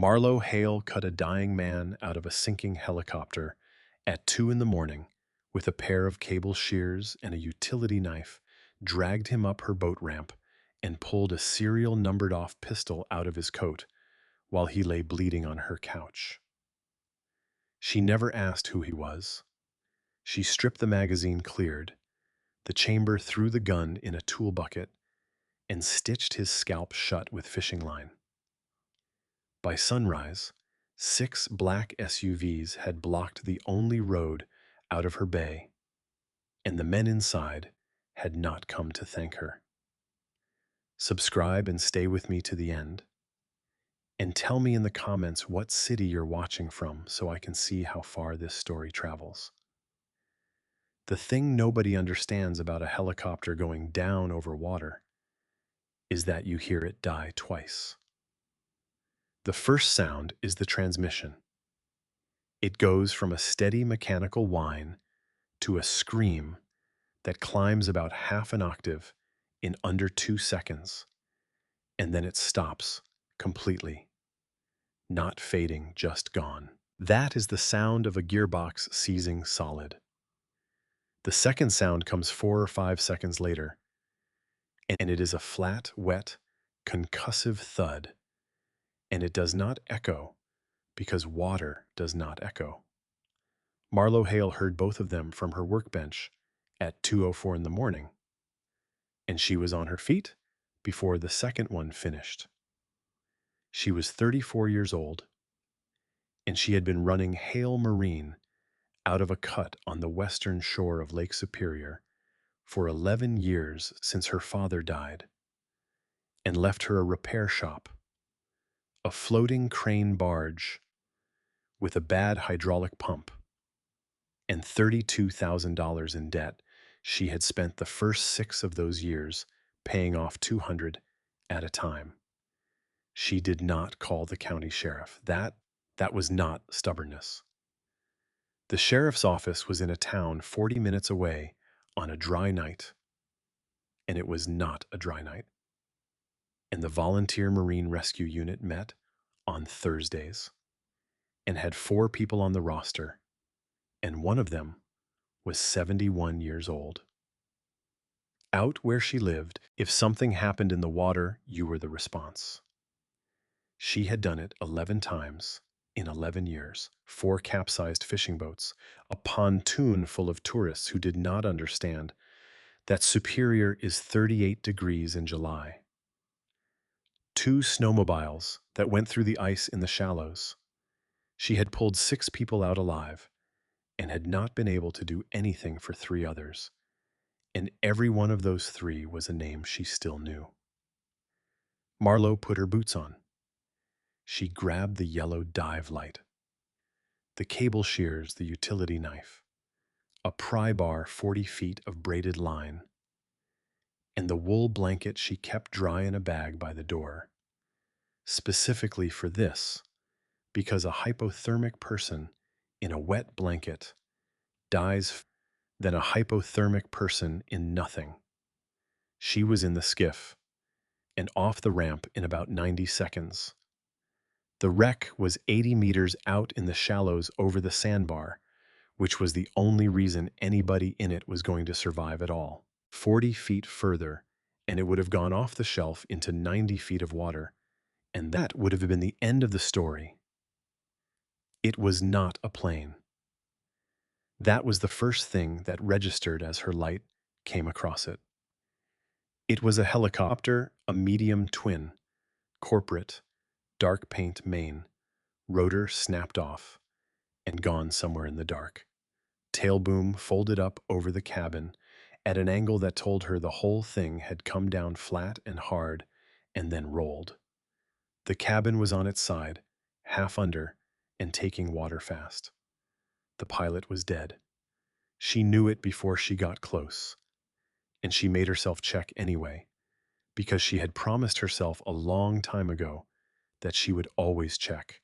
Marlow Hale cut a dying man out of a sinking helicopter at 2 in the morning with a pair of cable shears and a utility knife, dragged him up her boat ramp, and pulled a serial numbered off pistol out of his coat while he lay bleeding on her couch. She never asked who he was. She stripped the magazine cleared, the chamber threw the gun in a tool bucket, and stitched his scalp shut with fishing line. By sunrise, 6 black SUVs had blocked the only road out of her bay, and the men inside had not come to thank her. Subscribe and stay with me to the end. And tell me in the comments what city you're watching from so I can see how far this story travels. The thing nobody understands about a helicopter going down over water is that you hear it die twice. The first sound is the transmission. It goes from a steady mechanical whine to a scream that climbs about half an octave in under 2 seconds, and then it stops completely, not fading, just gone. That is the sound of a gearbox seizing solid. The second sound comes 4 or 5 seconds later, and it is a flat, wet, concussive thud, and it does not echo because water does not echo. Marlow Hale heard both of them from her workbench at 2:04 in the morning, and she was on her feet before the second one finished. She was 34 years old, and she had been running Hale Marine out of a cut on the western shore of Lake Superior for 11 years since her father died, and left her a repair shop, a floating crane barge with a bad hydraulic pump, and $32,000 in debt. She had spent the first 6 of those years paying off 200 at a time. She did not call the county sheriff. That was not stubbornness. The sheriff's office was in a town 40 minutes away on a dry night, and it was not a dry night. And the Volunteer Marine Rescue Unit met on Thursdays and had 4 people on the roster, and one of them was 71 years old. Out where she lived, if something happened in the water, you were the response. She had done it 11 times in 11 years, 4 capsized fishing boats, a pontoon full of tourists who did not understand that Superior is 38 degrees in July, 2 snowmobiles that went through the ice in the shallows. She had pulled 6 people out alive and had not been able to do anything for 3 others, and every one of those 3 was a name she still knew. Marlow put her boots on. She grabbed the yellow dive light, the cable shears, the utility knife, a pry bar 40 feet of braided line, and the wool blanket she kept dry in a bag by the door, specifically for this, because a hypothermic person in a wet blanket dies than a hypothermic person in nothing. She was in the skiff and off the ramp in about 90 seconds. The wreck was 80 meters out in the shallows over the sandbar, which was the only reason anybody in it was going to survive at all. 40 feet further, and it would have gone off the shelf into 90 feet of water, and that would have been the end of the story. It was not a plane. That was the first thing that registered as her light came across it. It was a helicopter, a medium twin, corporate, dark paint main, rotor snapped off and gone somewhere in the dark. Tail boom folded up over the cabin at an angle that told her the whole thing had come down flat and hard and then rolled. The cabin was on its side, half under, and taking water fast. The pilot was dead. She knew it before she got close, and she made herself check anyway, because she had promised herself a long time ago that she would always check.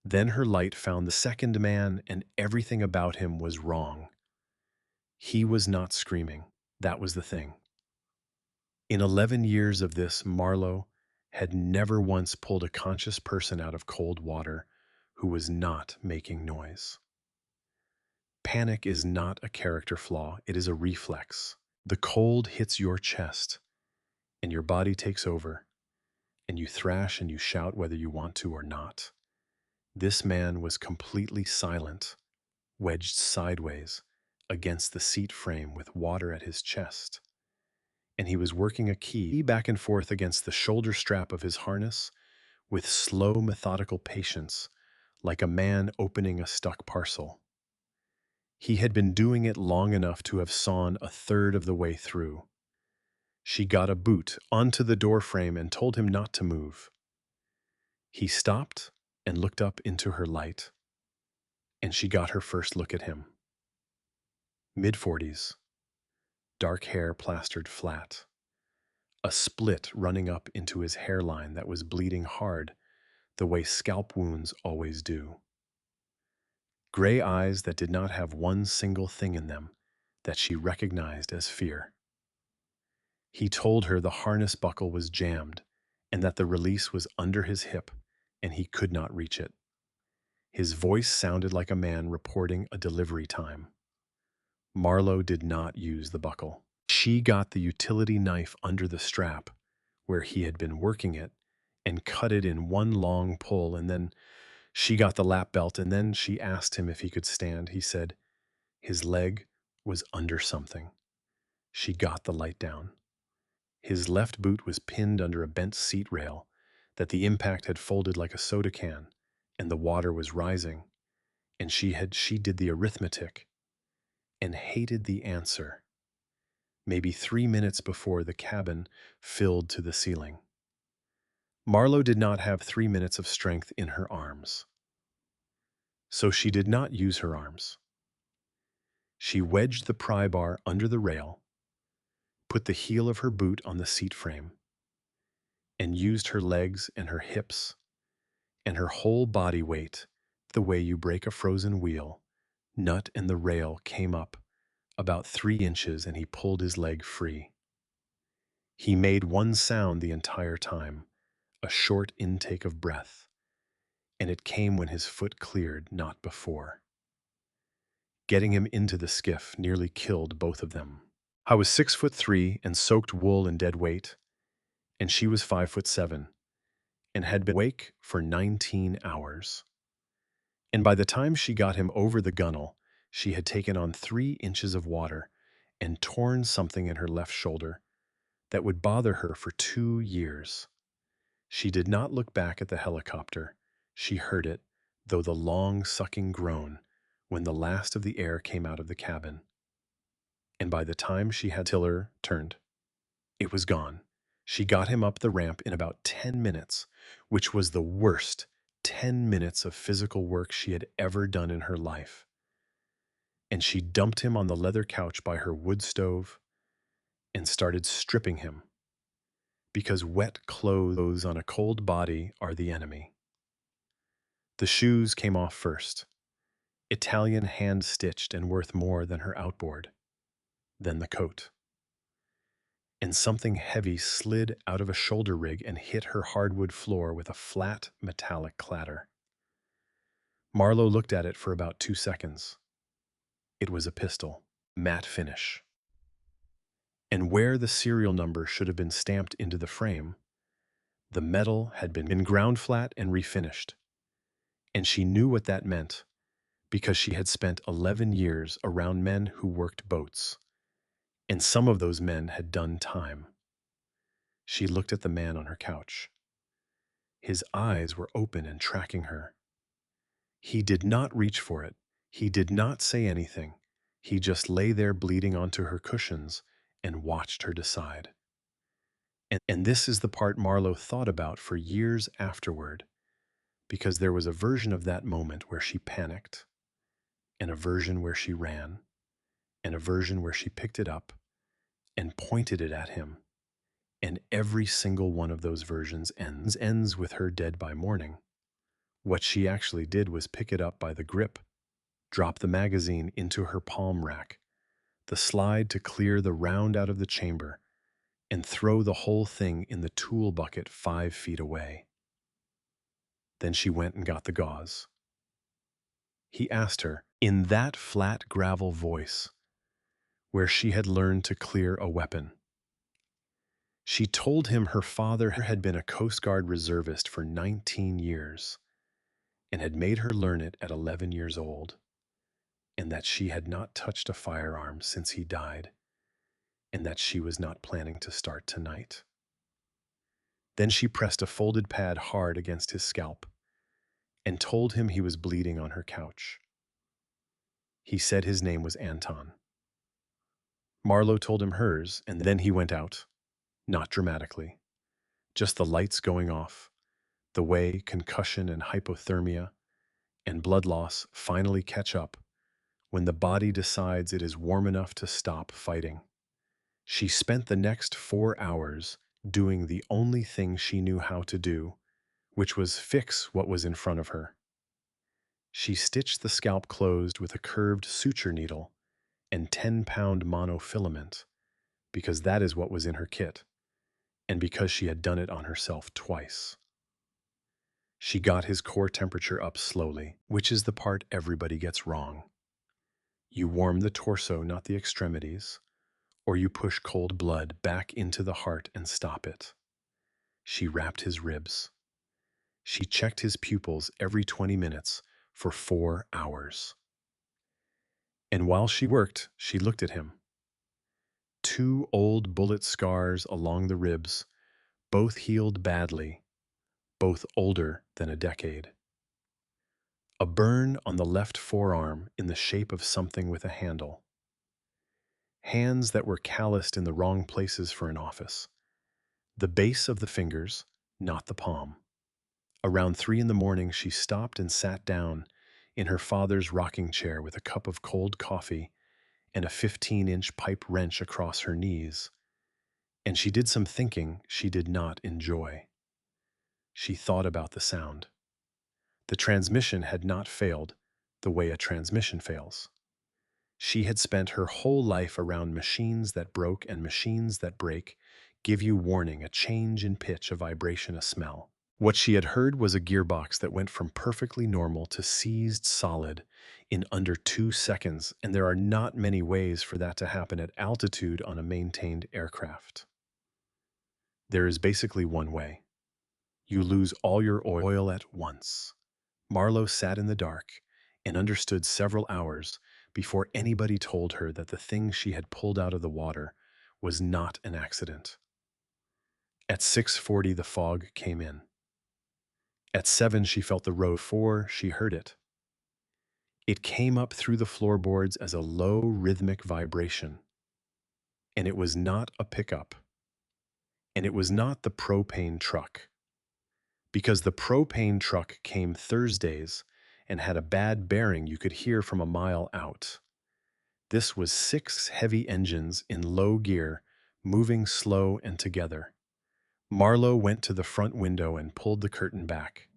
Then her light found the second man, and everything about him was wrong. He was not screaming. That was the thing. In 11 years of this, Marlow had never once pulled a conscious person out of cold water who was not making noise. Panic is not a character flaw, it is a reflex. The cold hits your chest, and your body takes over, and you thrash and you shout whether you want to or not. This man was completely silent, wedged sideways against the seat frame with water at his chest, and he was working a key back and forth against the shoulder strap of his harness with slow, methodical patience, like a man opening a stuck parcel. He had been doing it long enough to have sawn a third of the way through. She got a boot onto the door frame and told him not to move. He stopped and looked up into her light, and she got her first look at him. Mid-40s, dark hair plastered flat, a split running up into his hairline that was bleeding hard the way scalp wounds always do. Gray eyes that did not have one single thing in them that she recognized as fear. He told her the harness buckle was jammed and that the release was under his hip and he could not reach it. His voice sounded like a man reporting a delivery time. Marlow did not use the buckle. She got the utility knife under the strap where he had been working it and cut it in one long pull, and then she got the lap belt, and then she asked him if he could stand. He said his leg was under something. She got the light down. His left boot was pinned under a bent seat rail that the impact had folded like a soda can, and the water was rising, and she did the arithmetic and hated the answer. Maybe 3 minutes before the cabin filled to the ceiling. Marlow did not have 3 minutes of strength in her arms. So she did not use her arms. She wedged the pry bar under the rail, put the heel of her boot on the seat frame, and used her legs and her hips and her whole body weight the way you break a frozen wheel. Nut and the rail came up about 3 inches and he pulled his leg free. He made one sound the entire time, a short intake of breath, and it came when his foot cleared, not before. Getting him into the skiff nearly killed both of them. I was 6'3" and soaked wool and dead weight, and she was 5'7" and had been awake for 19 hours. And by the time she got him over the gunwale, she had taken on 3 inches of water and torn something in her left shoulder that would bother her for 2 years. She did not look back at the helicopter. She heard it, though the long, sucking groan, when the last of the air came out of the cabin. And by the time she had tiller turned, it was gone. She got him up the ramp in about 10 minutes, which was the worst 10 minutes of physical work she had ever done in her life. And she dumped him on the leather couch by her wood stove and started stripping him, because wet clothes on a cold body are the enemy. The shoes came off first, Italian hand-stitched and worth more than her outboard, then the coat. And something heavy slid out of a shoulder rig and hit her hardwood floor with a flat, metallic clatter. Marlow looked at it for about 2 seconds. It was a pistol, matte finish. And where the serial number should have been stamped into the frame, the metal had been ground flat and refinished. And she knew what that meant, because she had spent 11 years around men who worked boats, and some of those men had done time. She looked at the man on her couch. His eyes were open and tracking her. He did not reach for it. He did not say anything. He just lay there bleeding onto her cushions and watched her decide. And this is the part Marlow thought about for years afterward, because there was a version of that moment where she panicked, and a version where she ran, and a version where she picked it up and pointed it at him. And every single one of those versions ends with her dead by morning. What she actually did was pick it up by the grip, drop the magazine into her palm rack, the slide to clear the round out of the chamber, and throw the whole thing in the tool bucket 5 feet away. Then she went and got the gauze. He asked her, in that flat gravel voice, where she had learned to clear a weapon. She told him her father had been a Coast Guard reservist for 19 years and had made her learn it at 11 years old, and that she had not touched a firearm since he died, and that she was not planning to start tonight. Then she pressed a folded pad hard against his scalp and told him he was bleeding on her couch. He said his name was Anton. Marlow told him hers, and then he went out, not dramatically, just the lights going off, the way concussion and hypothermia and blood loss finally catch up when the body decides it is warm enough to stop fighting. She spent the next 4 hours doing the only thing she knew how to do, which was fix what was in front of her. She stitched the scalp closed with a curved suture needle and 10-pound monofilament, because that is what was in her kit, and because she had done it on herself twice. She got his core temperature up slowly, which is the part everybody gets wrong. You warm the torso, not the extremities, or you push cold blood back into the heart and stop it. She wrapped his ribs. She checked his pupils every 20 minutes for 4 hours. And while she worked, she looked at him. 2 old bullet scars along the ribs, both healed badly, both older than a decade. A burn on the left forearm in the shape of something with a handle. Hands that were calloused in the wrong places for an office. The base of the fingers, not the palm. Around 3 in the morning, she stopped and sat down in her father's rocking chair with a cup of cold coffee and a 15-inch pipe wrench across her knees. And she did some thinking she did not enjoy. She thought about the sound. The transmission had not failed the way a transmission fails. She had spent her whole life around machines that broke, and machines that break give you warning, a change in pitch, a vibration, a smell. What she had heard was a gearbox that went from perfectly normal to seized solid in under 2 seconds, and there are not many ways for that to happen at altitude on a maintained aircraft. There is basically one way. You lose all your oil at once. Marlow sat in the dark and understood several hours before anybody told her that the thing she had pulled out of the water was not an accident. At 6:40, the fog came in. At 7, she felt the road. 4, she heard it. It came up through the floorboards as a low, rhythmic vibration. And it was not a pickup. And it was not the propane truck. Because the propane truck came Thursdays and had a bad bearing you could hear from a mile out. This was 6 heavy engines in low gear, moving slow and together. Marlow went to the front window and pulled the curtain back.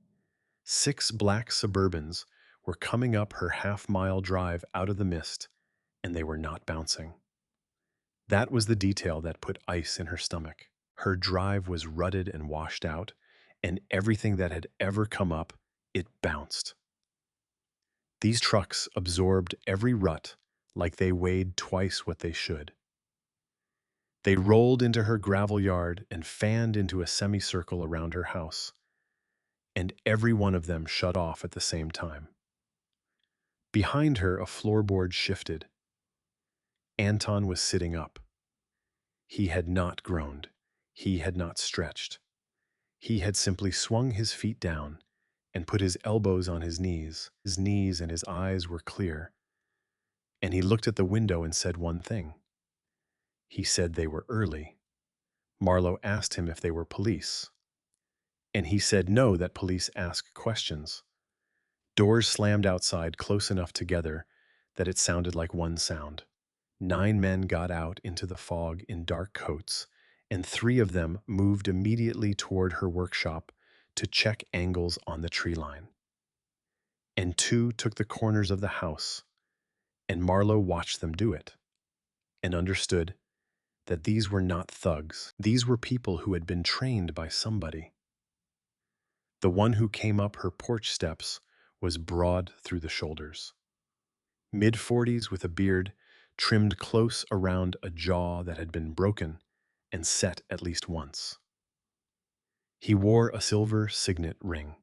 6 black Suburbans were coming up her half-mile drive out of the mist, and they were not bouncing. That was the detail that put ice in her stomach. Her drive was rutted and washed out, and everything that had ever come up, it bounced. These trucks absorbed every rut like they weighed twice what they should. They rolled into her gravel yard and fanned into a semicircle around her house, and every one of them shut off at the same time. Behind her, a floorboard shifted. Anton was sitting up. He had not groaned. He had not stretched. He had simply swung his feet down and put his elbows on his knees. His knees and his eyes were clear. And he looked at the window and said one thing. He said they were early. Marlow asked him if they were police. And he said no, that police ask questions. Doors slammed outside close enough together that it sounded like one sound. 9 men got out into the fog in dark coats, and 3 of them moved immediately toward her workshop to check angles on the tree line. And 2 took the corners of the house, and Marlow watched them do it, and understood that these were not thugs. These were people who had been trained by somebody. The one who came up her porch steps was broad through the shoulders, mid-40s with a beard trimmed close around a jaw that had been broken and set at least once. He wore a silver signet ring.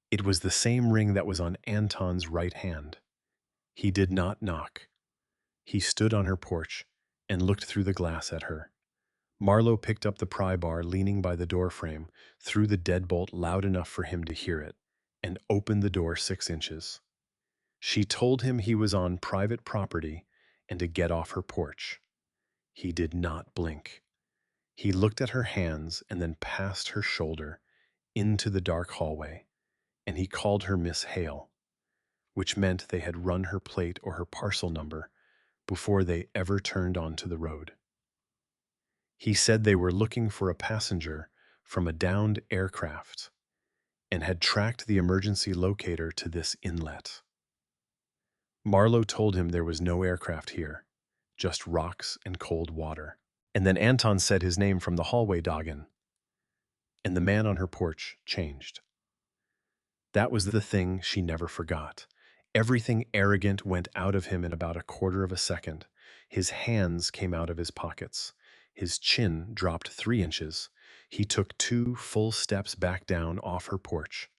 It was the same ring that was on Anton's right hand. He did not knock. He stood on her porch and looked through the glass at her. Marlow picked up the pry bar leaning by the doorframe, threw the deadbolt loud enough for him to hear it, and opened the door 6 inches. She told him he was on private property and to get off her porch. He did not blink. He looked at her hands and then past her shoulder into the dark hallway, and he called her Miss Hale, which meant they had run her plate or her parcel number before they ever turned onto the road. He said they were looking for a passenger from a downed aircraft and had tracked the emergency locator to this inlet. Marlow told him there was no aircraft here, just rocks and cold water. And then Anton said his name from the hallway, Dagen, and the man on her porch changed. That was the thing she never forgot. Everything arrogant went out of him in about a quarter of a second. His hands came out of his pockets. His chin dropped 3 inches. He took 2 full steps back down off her porch.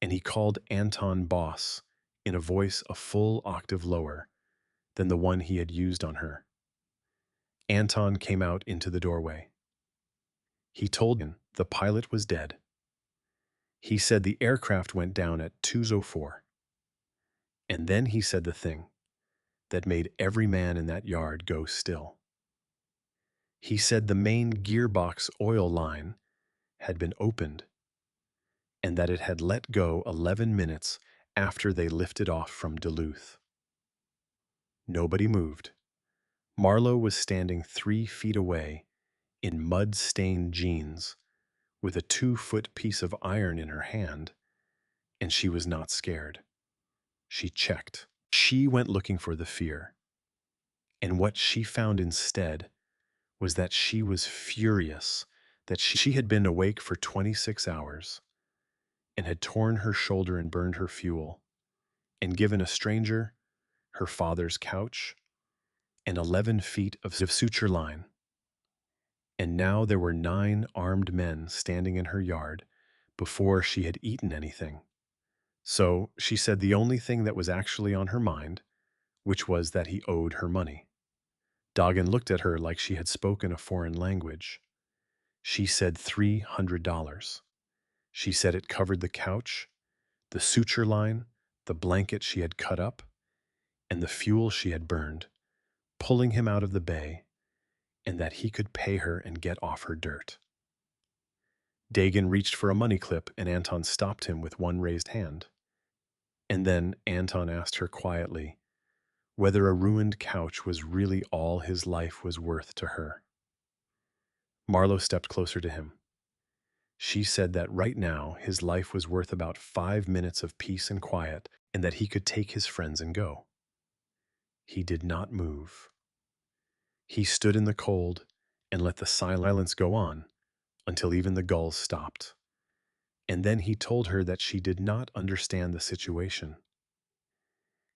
And he called Anton boss in a voice a full octave lower than the one he had used on her. Anton came out into the doorway. He told him the pilot was dead. He said the aircraft went down at 2:04. And then he said the thing that made every man in that yard go still. He said the main gearbox oil line had been opened and that it had let go 11 minutes after they lifted off from Duluth. Nobody moved. Marlow was standing 3 feet away in mud-stained jeans with a 2-foot piece of iron in her hand, and she was not scared. She checked. She went looking for the fear. And what she found instead was that she was furious that she had been awake for 26 hours and had torn her shoulder and burned her fuel and given a stranger her father's couch and 11 feet of suture line. And now there were 9 armed men standing in her yard before she had eaten anything. So she said the only thing that was actually on her mind, which was that he owed her money. Dagen looked at her like she had spoken a foreign language. She said $300. She said it covered the couch, the suture line, the blanket she had cut up, and the fuel she had burned, pulling him out of the bay, and that he could pay her and get off her dirt. Dagen reached for a money clip, and Anton stopped him with one raised hand. And then Anton asked her quietly whether a ruined couch was really all his life was worth to her. Marlow stepped closer to him. She said that right now his life was worth about 5 minutes of peace and quiet, and that he could take his friends and go. He did not move. He stood in the cold and let the silence go on until even the gulls stopped. And then he told her that she did not understand the situation.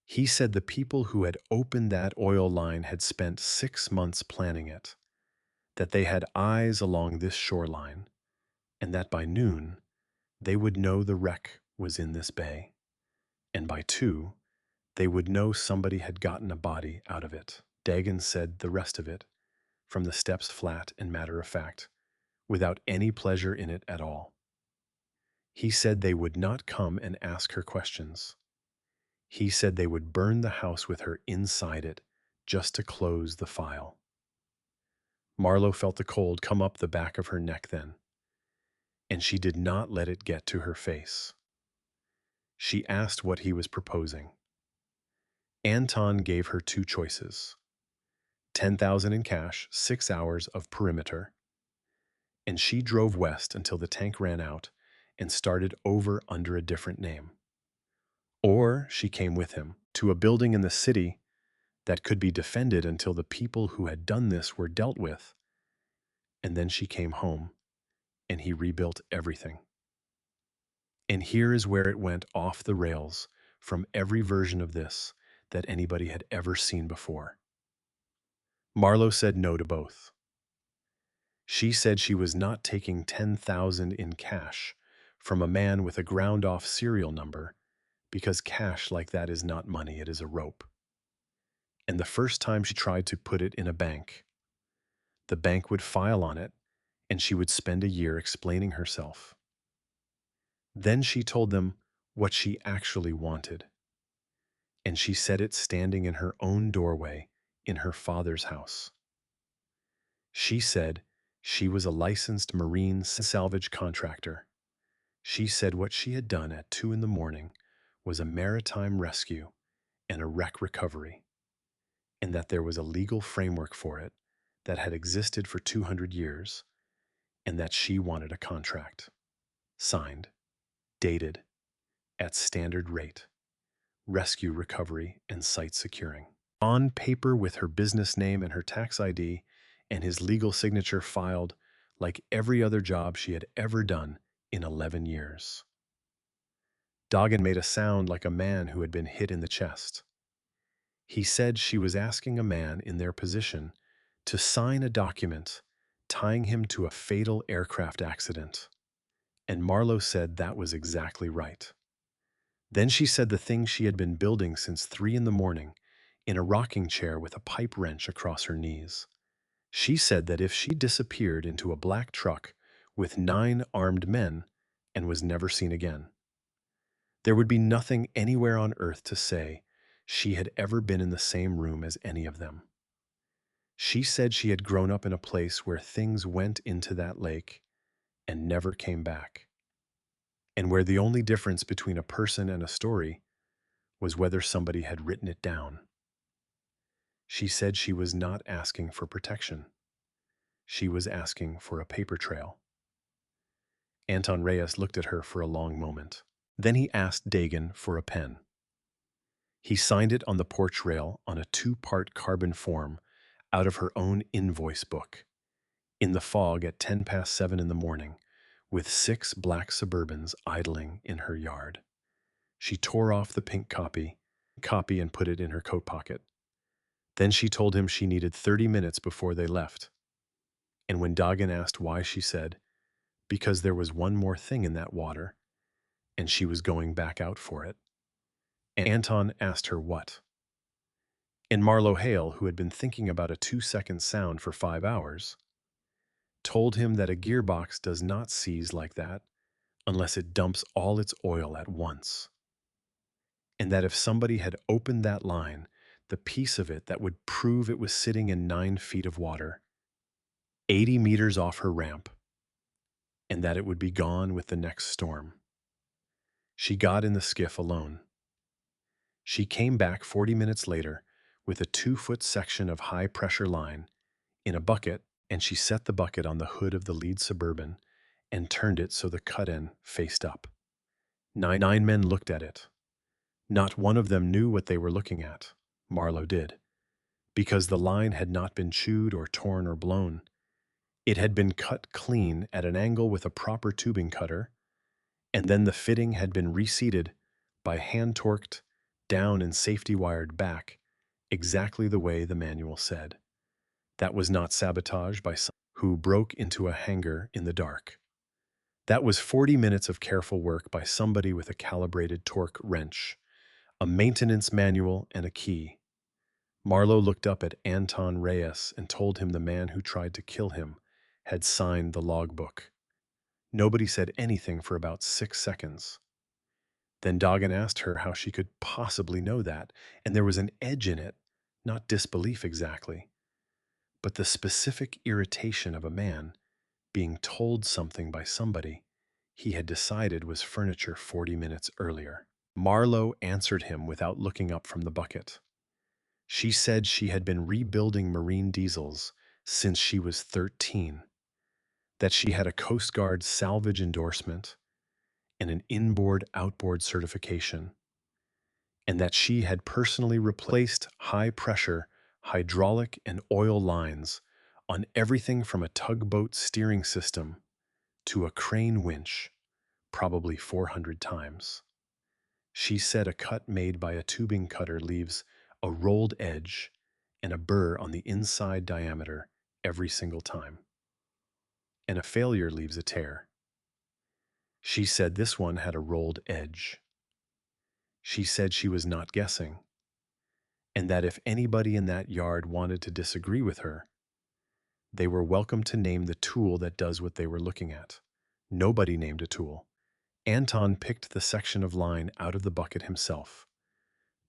He said the people who had opened that oil line had spent 6 months planning it, that they had eyes along this shoreline, and that by noon they would know the wreck was in this bay, and by 2 they would know somebody had gotten a body out of it. Dagen said the rest of it, from the steps flat and matter-of-fact, without any pleasure in it at all. He said they would not come and ask her questions. He said they would burn the house with her inside it just to close the file. Marlow felt the cold come up the back of her neck then, and she did not let it get to her face. She asked what he was proposing. Anton gave her 2 choices: 10,000 in cash, 6 hours of perimeter, and she drove west until the tank ran out and started over under a different name. Or she came with him to a building in the city that could be defended until the people who had done this were dealt with. And then she came home, and he rebuilt everything. And here is where it went off the rails from every version of this that anybody had ever seen before. Marlowe said no to both. She said she was not taking 10,000 in cash from a man with a ground-off serial number because cash like that is not money, it is a rope. And the first time she tried to put it in a bank, the bank would file on it, and she would spend a year explaining herself. Then she told them what she actually wanted, and she said it standing in her own doorway in her father's house. She said she was a licensed marine salvage contractor. She said what she had done at 2 in the morning was a maritime rescue and a wreck recovery, and that there was a legal framework for it that had existed for 200 years, and that she wanted a contract. Signed, dated, at standard rate, rescue recovery and site securing. On paper with her business name and her tax ID, and his legal signature filed like every other job she had ever done in 11 years. Doggin made a sound like a man who had been hit in the chest. He said she was asking a man in their position to sign a document tying him to a fatal aircraft accident. And Marlowe said that was exactly right. Then she said the thing she had been building since 3 in the morning in a rocking chair with a pipe wrench across her knees. She said that if she disappeared into a black truck with 9 armed men and was never seen again, there would be nothing anywhere on earth to say she had ever been in the same room as any of them. She said she had grown up in a place where things went into that lake and never came back, and where the only difference between a person and a story was whether somebody had written it down. She said she was not asking for protection. She was asking for a paper trail. Anton Reyes looked at her for a long moment. Then he asked Dagan for a pen. He signed it on the porch rail on a 2-part carbon form out of her own invoice book, in the fog at 7:10 in the morning, with 6 black Suburbans idling in her yard. She tore off the pink copy and put it in her coat pocket. Then she told him she needed 30 minutes before they left. And when Doggin asked why, she said, because there was one more thing in that water, and she was going back out for it. And Anton asked her what. And Marlow Hale, who had been thinking about a 2-second sound for 5 hours, told him that a gearbox does not seize like that unless it dumps all its oil at once. And that if somebody had opened that line, the piece of it that would prove it was sitting in 9 feet of water, 80 meters off her ramp, and that it would be gone with the next storm. She got in the skiff alone. She came back 40 minutes later with a 2-foot section of high-pressure line in a bucket, and she set the bucket on the hood of the lead Suburban and turned it so the cut-end faced up. Nine men looked at it. Not one of them knew what they were looking at. Marlowe did, because the line had not been chewed or torn or blown. It had been cut clean at an angle with a proper tubing cutter, and then the fitting had been reseated by hand-torqued down and safety-wired back exactly the way the manual said. That was not sabotage by someone who broke into a hangar in the dark. That was 40 minutes of careful work by somebody with a calibrated torque wrench, a maintenance manual, and a key. Marlowe looked up at Anton Reyes and told him the man who tried to kill him had signed the logbook. Nobody said anything for about 6 seconds. Then Doggin asked her how she could possibly know that, and there was an edge in it, not disbelief exactly, but the specific irritation of a man being told something by somebody he had decided was furniture 40 minutes earlier. Marlowe answered him without looking up from the bucket. She said she had been rebuilding marine diesels since she was 13, that she had a Coast Guard salvage endorsement and an inboard-outboard certification, and that she had personally replaced high-pressure hydraulic and oil lines on everything from a tugboat steering system to a crane winch, probably 400 times. She said a cut made by a tubing cutter leaves a rolled edge and a burr on the inside diameter every single time, and a failure leaves a tear. She said this one had a rolled edge. She said she was not guessing, and that if anybody in that yard wanted to disagree with her, they were welcome to name the tool that does what they were looking at. Nobody named a tool. Anton picked the section of line out of the bucket himself,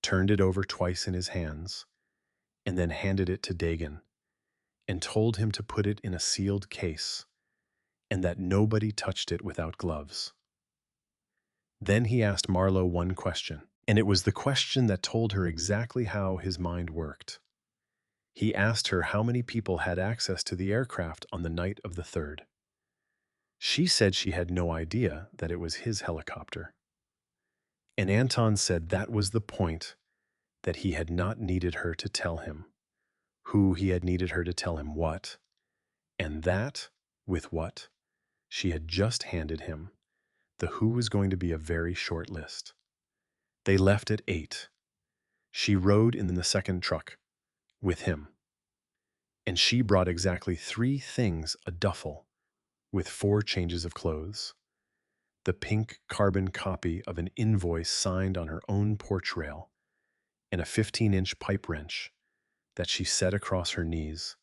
turned it over twice in his hands, and then handed it to Dagan and told him to put it in a sealed case and that nobody touched it without gloves. Then he asked Marlow one question, and it was the question that told her exactly how his mind worked. He asked her how many people had access to the aircraft on the night of the 3rd. She said she had no idea that it was his helicopter. And Anton said that was the point, that he had not needed her to tell him. Who he had needed her to tell him what, and that, with what, she had just handed him, the who was going to be a very short list. They left at 8. She rode in the second truck with him, and she brought exactly 3 things: a duffel with 4 changes of clothes, the pink carbon copy of an invoice signed on her own porch rail, and a 15-inch pipe wrench that she set across her knees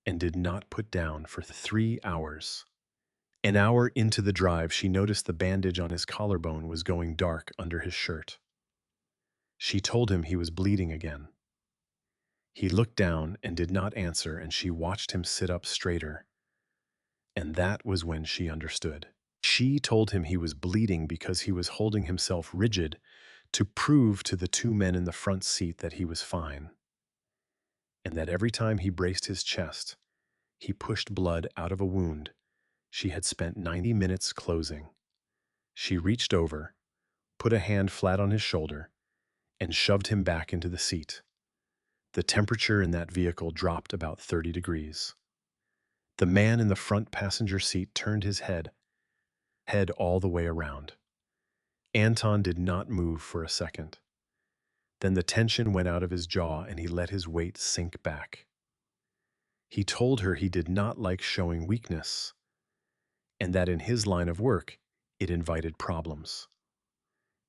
and did not put down for 3 hours. An hour into the drive, she noticed the bandage on his collarbone was going dark under his shirt. She told him he was bleeding again. He looked down and did not answer, and she watched him sit up straighter. And that was when she understood. She told him he was bleeding because he was holding himself rigid to prove to the 2 men in the front seat that he was fine, and that every time he braced his chest, he pushed blood out of a wound she had spent 90 minutes closing. She reached over, put a hand flat on his shoulder, and shoved him back into the seat. The temperature in that vehicle dropped about 30 degrees. The man in the front passenger seat turned his head all the way around. Anton did not move for a second. Then the tension went out of his jaw and he let his weight sink back. He told her he did not like showing weakness, and that in his line of work, it invited problems.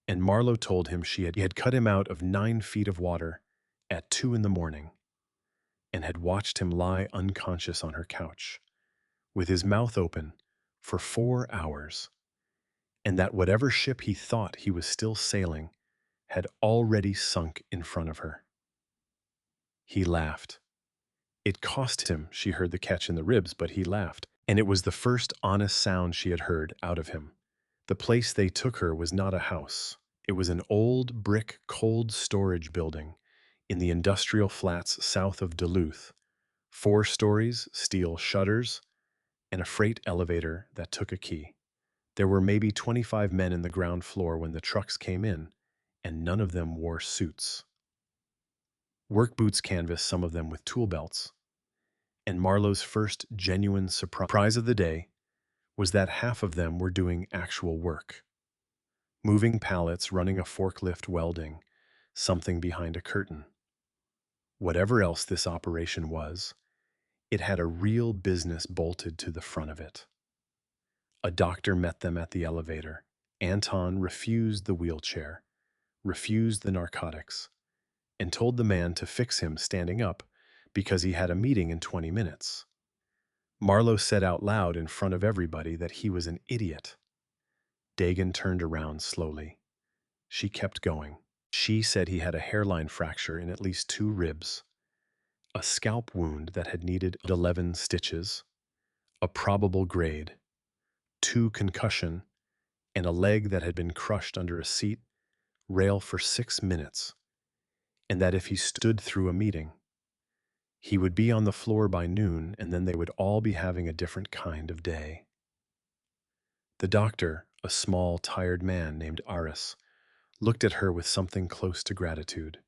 And Marlow told him she had cut him out of 9 feet of water at 2 in the morning and had watched him lie unconscious on her couch, with his mouth open, for 4 hours, and that whatever ship he thought he was still sailing had already sunk in front of her. He laughed. It cost him, she heard the catch in the ribs, but he laughed, and it was the first honest sound she had heard out of him. The place they took her was not a house. It was an old brick cold storage building in the industrial flats south of Duluth. 4 stories, steel shutters, and a freight elevator that took a key. There were maybe 25 men in the ground floor when the trucks came in, and none of them wore suits. Work boots canvassed some of them with tool belts. And Marlow's first genuine surprise of the day was that half of them were doing actual work. Moving pallets, running a forklift, welding something behind a curtain. Whatever else this operation was, it had a real business bolted to the front of it. A doctor met them at the elevator. Anton refused the wheelchair, refused the narcotics, and told the man to fix him standing up because he had a meeting in 20 minutes. Marlow said out loud in front of everybody that he was an idiot. Dagan turned around slowly. She kept going. She said he had a hairline fracture in at least 2 ribs, a scalp wound that had needed 11 stitches, a probable grade, 2 concussion, and a leg that had been crushed under a seat rail for 6 minutes, and that if he stood through a meeting, he would be on the floor by noon, and then they would all be having a different kind of day. The doctor, a small, tired man named Aris, looked at her with something close to gratitude.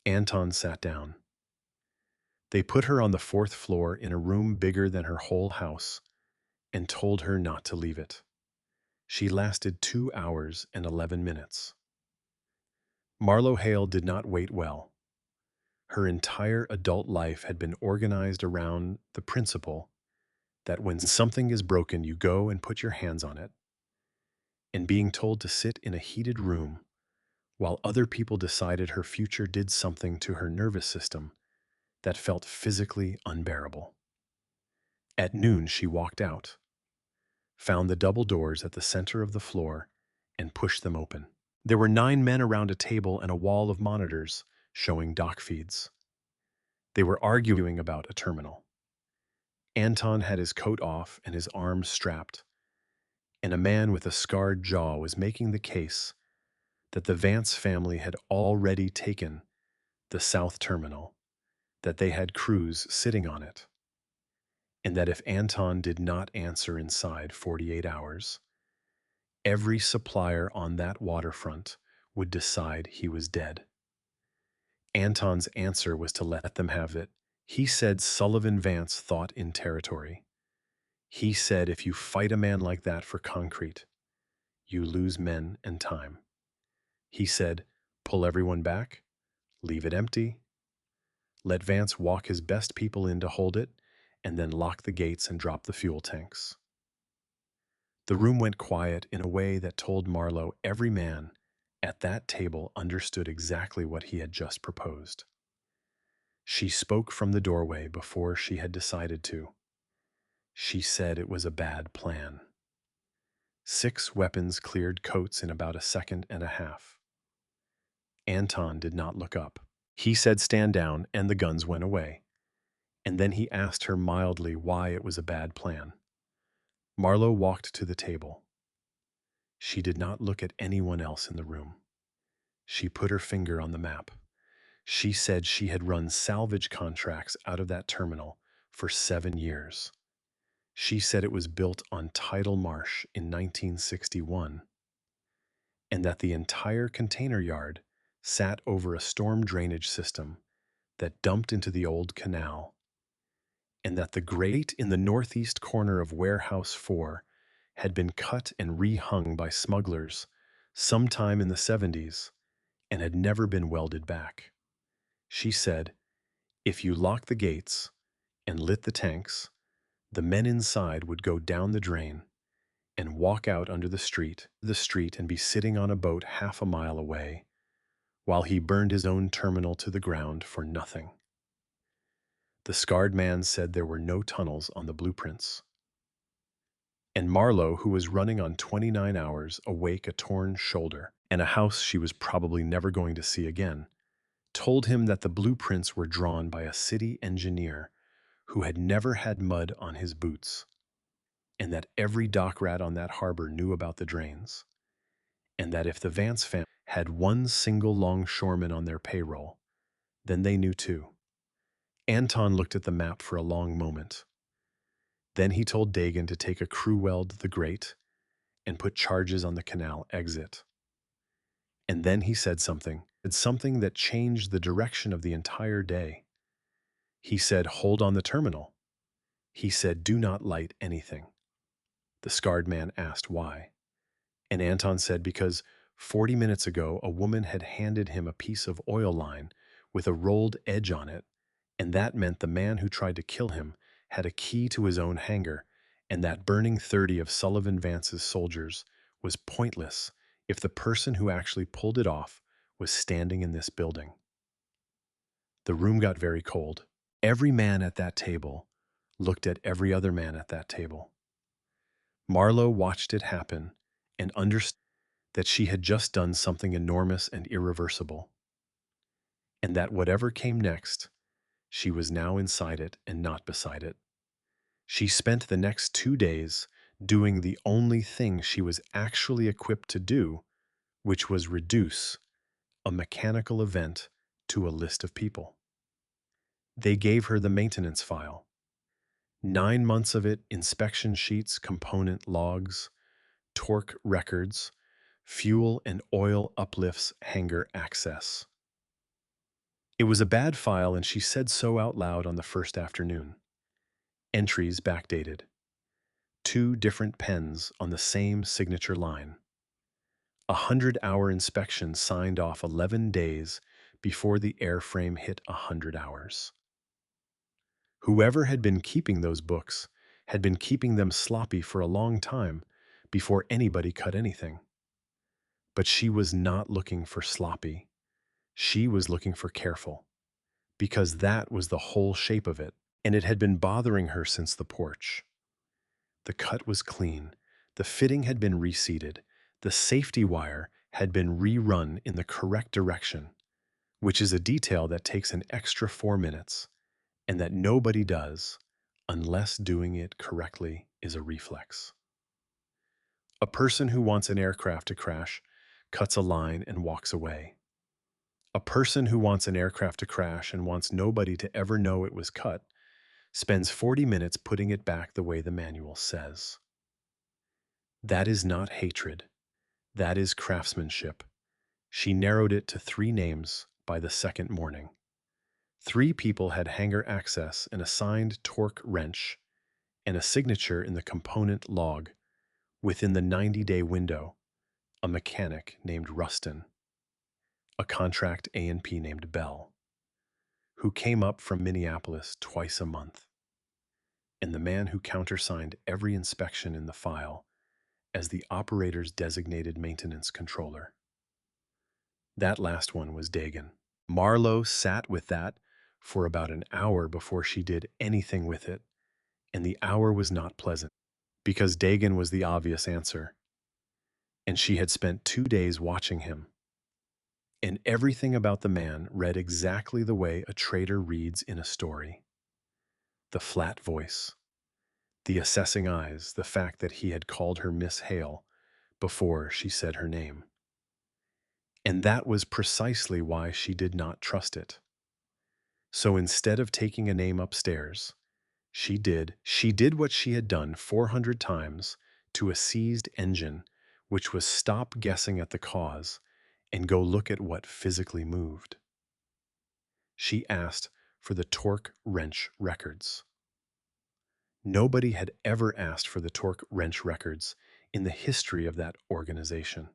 Anton sat down. They put her on the fourth floor in a room bigger than her whole house and told her not to leave it. She lasted 2 hours and 11 minutes. Marlow Hale did not wait well. Her entire adult life had been organized around the principle that when something is broken, you go and put your hands on it. And being told to sit in a heated room while other people decided her future did something to her nervous system that felt physically unbearable. At noon, she walked out, found the double doors at the center of the floor, and pushed them open. There were 9 men around a table and a wall of monitors showing dock feeds. They were arguing about a terminal. Anton had his coat off and his arms strapped, and a man with a scarred jaw was making the case that the Vance family had already taken the South Terminal, that they had crews sitting on it, and that if Anton did not answer inside 48 hours, every supplier on that waterfront would decide he was dead. Anton's answer was to let them have it. He said Sullivan Vance thought in territory. He said if you fight a man like that for concrete, you lose men and time. He said, pull everyone back, leave it empty, let Vance walk his best people in to hold it, and then lock the gates and drop the fuel tanks. The room went quiet in a way that told Marlow every man at that table understood exactly what he had just proposed. She spoke from the doorway before she had decided to. She said it was a bad plan. 6 weapons cleared coats in about a second and a half. Anton did not look up. He said stand down, and the guns went away. And then he asked her mildly why it was a bad plan. Marlow walked to the table. She did not look at anyone else in the room. She put her finger on the map. She said she had run salvage contracts out of that terminal for 7 years. She said it was built on tidal marsh in 1961, and that the entire container yard sat over a storm drainage system that dumped into the old canal, and that the grate in the northeast corner of Warehouse 4 had been cut and rehung by smugglers sometime in the 70s and had never been welded back. She said, if you lock the gates and lit the tanks, the men inside would go down the drain and walk out under the street and be sitting on a boat half a mile away while he burned his own terminal to the ground for nothing. The scarred man said there were no tunnels on the blueprints. And Marlow, who was running on 29 hours, awake, a torn shoulder, and a house she was probably never going to see again, told him that the blueprints were drawn by a city engineer who had never had mud on his boots, and that every dock rat on that harbor knew about the drains, and that if the Vance family had one single longshoreman on their payroll, then they knew too. Anton looked at the map for a long moment. Then he told Dagan to take a crew weld the grate and put charges on the canal exit. And then he said something that changed the direction of the entire day. He said, hold on the terminal. He said, do not light anything. The scarred man asked why. And Anton said, because 40 minutes ago, a woman had handed him a piece of oil line with a rolled edge on it, and that meant the man who tried to kill him had a key to his own hangar, and that burning 30 of Sullivan Vance's soldiers was pointless if the person who actually pulled it off was standing in this building. The room got very cold. Every man at that table looked at every other man at that table. Marlow watched it happen and understood that she had just done something enormous and irreversible, and that whatever came next, she was now inside it and not beside it. She spent the next 2 days doing the only thing she was actually equipped to do, which was reduce a mechanical event to a list of people. They gave her the maintenance file. 9 months of it, inspection sheets, component logs, torque records, Fuel and oil uplifts hangar access. It was a bad file, and she said so out loud on the first afternoon. Entries backdated. 2 different pens on the same signature line. 100-hour inspection signed off 11 days before the airframe hit 100 hours. Whoever had been keeping those books had been keeping them sloppy for a long time before anybody cut anything. But she was not looking for sloppy. She was looking for careful, because that was the whole shape of it, and it had been bothering her since the porch. The cut was clean, the fitting had been reseated, the safety wire had been rerun in the correct direction, which is a detail that takes an extra 4 minutes, and that nobody does unless doing it correctly is a reflex. A person who wants an aircraft to crash cuts a line and walks away. A person who wants an aircraft to crash and wants nobody to ever know it was cut spends 40 minutes putting it back the way the manual says. That is not hatred. That is craftsmanship. She narrowed it to 3 names by the second morning. 3 people had hangar access, an assigned torque wrench, and a signature in the component log within the 90-day window: a mechanic named Rustin, a contract A&P named Bell, who came up from Minneapolis twice a month, and the man who countersigned every inspection in the file as the operator's designated maintenance controller. That last one was Dagan. Marlow sat with that for about an hour before she did anything with it, and the hour was not pleasant, because Dagan was the obvious answer, and she had spent 2 days watching him. And everything about the man read exactly the way a traitor reads in a story. The flat voice, the assessing eyes, the fact that he had called her Miss Hale before she said her name. And that was precisely why she did not trust it. So instead of taking a name upstairs, she did what she had done 400 times to a seized engine, which was stop guessing at the cause and go look at what physically moved. She asked for the torque wrench records. Nobody had ever asked for the torque wrench records in the history of that organization.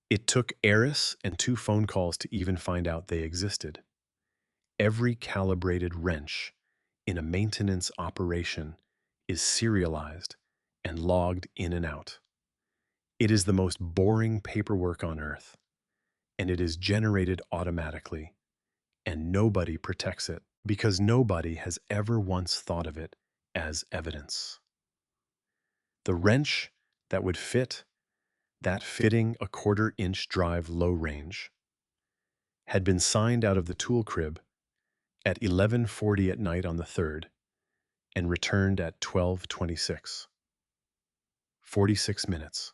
It took Eris and 2 phone calls to even find out they existed. Every calibrated wrench in a maintenance operation is serialized and logged in and out. It is the most boring paperwork on earth, and it is generated automatically, and nobody protects it because nobody has ever once thought of it as evidence. The wrench that would fit that fitting a 1/4-inch drive low range had been signed out of the tool crib at 11:40 at night on the 3rd and returned at 12:26. 46 minutes.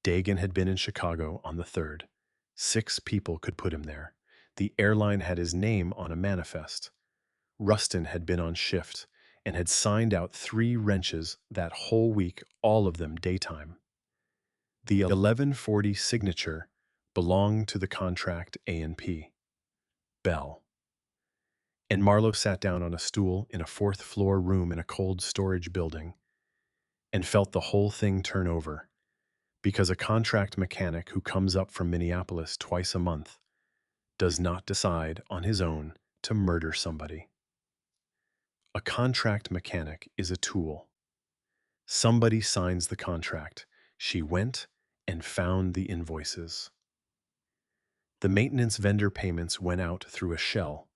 Dagan had been in Chicago on the 3rd. 6 people could put him there. The airline had his name on a manifest. Rustin had been on shift and had signed out 3 wrenches that whole week, all of them daytime. The 11:40 signature belonged to the contract A&P, Bell. And Marlow sat down on a stool in a 4th-floor room in a cold storage building and felt the whole thing turn over, because a contract mechanic who comes up from Minneapolis twice a month does not decide on his own to murder somebody. A contract mechanic is a tool. Somebody signs the contract. She went and found the invoices. The maintenance vendor payments went out through a shell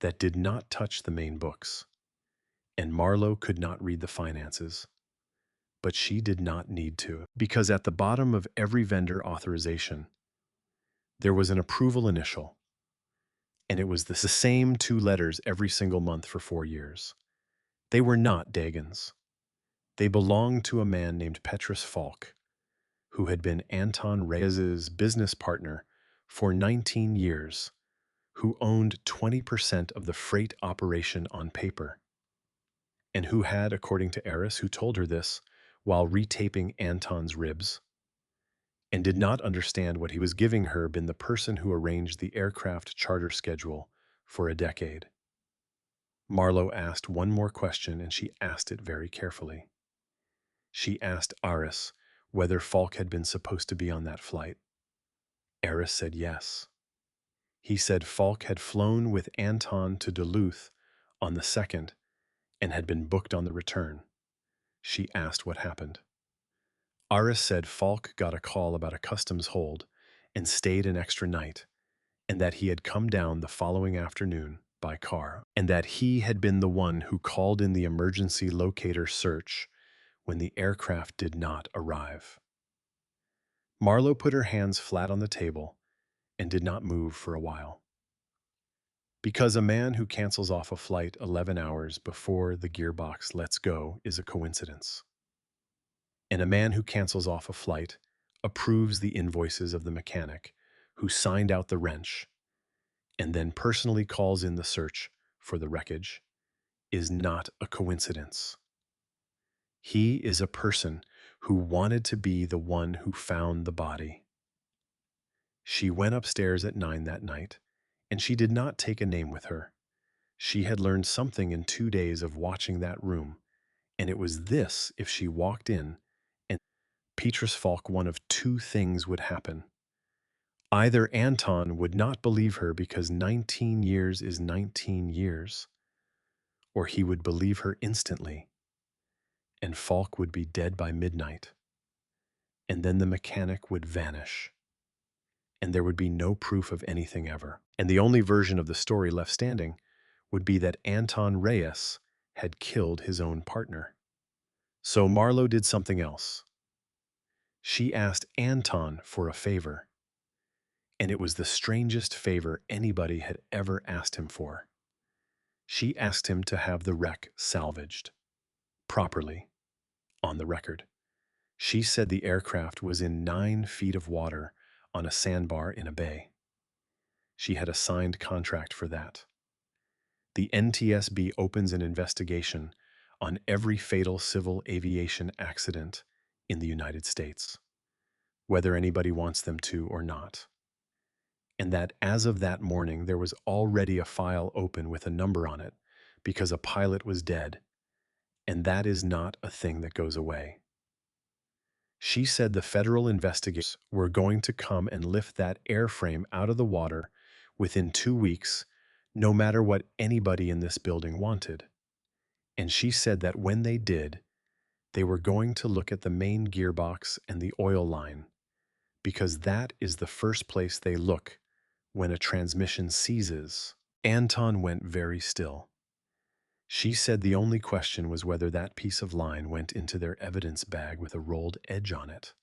that did not touch the main books, and Marlow could not read the finances. But she did not need to, because at the bottom of every vendor authorization, there was an approval initial, and it was the same 2 letters every single month for 4 years. They were not Dagan's. They belonged to a man named Petrus Falk, who had been Anton Reyes's business partner for 19 years, who owned 20% of the freight operation on paper, and who had, according to Eris, who told her this while retaping Anton's ribs, and did not understand what he was giving her been the person who arranged the aircraft charter schedule for a decade. Marlowe asked one more question, and she asked it very carefully. She asked Aris whether Falk had been supposed to be on that flight. Aris said yes. He said Falk had flown with Anton to Duluth on the 2nd and had been booked on the return. She asked what happened. Aris said Falk got a call about a customs hold and stayed an extra night, and that he had come down the following afternoon by car, and that he had been the one who called in the emergency locator search when the aircraft did not arrive. Marlowe put her hands flat on the table and did not move for a while. Because a man who cancels off a flight 11 hours before the gearbox lets go is a coincidence. And a man who cancels off a flight approves the invoices of the mechanic who signed out the wrench and then personally calls in the search for the wreckage is not a coincidence. He is a person who wanted to be the one who found the body. She went upstairs at 9 that night, and she did not take a name with her. She had learned something in 2 days of watching that room, and it was this: if she walked in and Petrus Falk, one of two things would happen. Either Anton would not believe her because 19 years is 19 years, or he would believe her instantly, and Falk would be dead by midnight, and then the mechanic would vanish, and there would be no proof of anything ever. And the only version of the story left standing would be that Anton Reyes had killed his own partner. So Marlowe did something else. She asked Anton for a favor, and it was the strangest favor anybody had ever asked him for. She asked him to have the wreck salvaged, properly, on the record. She said the aircraft was in 9 feet of water on a sandbar in a bay. She had a signed contract for that. The NTSB opens an investigation on every fatal civil aviation accident in the United States, whether anybody wants them to or not. And that as of that morning, there was already a file open with a number on it because a pilot was dead, and that is not a thing that goes away. She said the federal investigators were going to come and lift that airframe out of the water within 2 weeks, no matter what anybody in this building wanted. And she said that when they did, they were going to look at the main gearbox and the oil line, because that is the first place they look when a transmission seizes. Anton went very still. She said the only question was whether that piece of line went into their evidence bag with a rolled edge on it,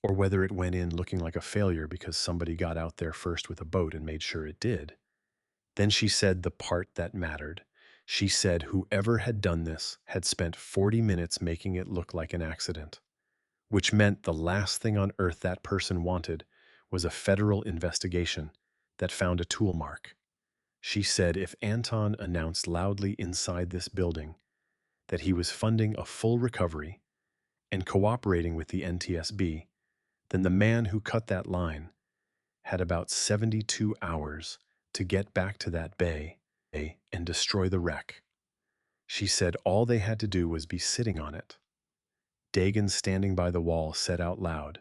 or whether it went in looking like a failure because somebody got out there first with a boat and made sure it did. Then she said the part that mattered. She said whoever had done this had spent 40 minutes making it look like an accident, which meant the last thing on earth that person wanted was a federal investigation that found a tool mark. She said if Anton announced loudly inside this building that he was funding a full recovery and cooperating with the NTSB, then the man who cut that line had about 72 hours to get back to that bay and destroy the wreck. She said all they had to do was be sitting on it. Dagan, standing by the wall, said out loud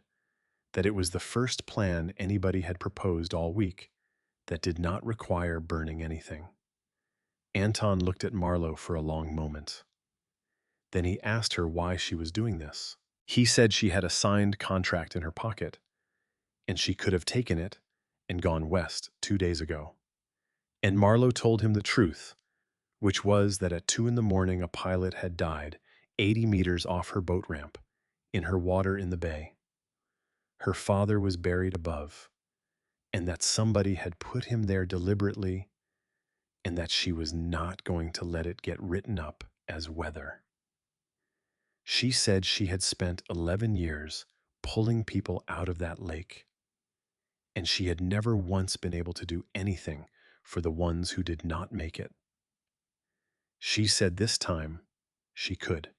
that it was the first plan anybody had proposed all week that did not require burning anything. Anton looked at Marlowe for a long moment. Then he asked her why she was doing this. He said she had a signed contract in her pocket, and she could have taken it and gone west 2 days ago. And Marlowe told him the truth, which was that at 2 in the morning a pilot had died 80 meters off her boat ramp, in her water in the bay. Her father was buried above, and that somebody had put him there deliberately, and that she was not going to let it get written up as weather. She said she had spent 11 years pulling people out of that lake, and she had never once been able to do anything for the ones who did not make it. She said this time she could.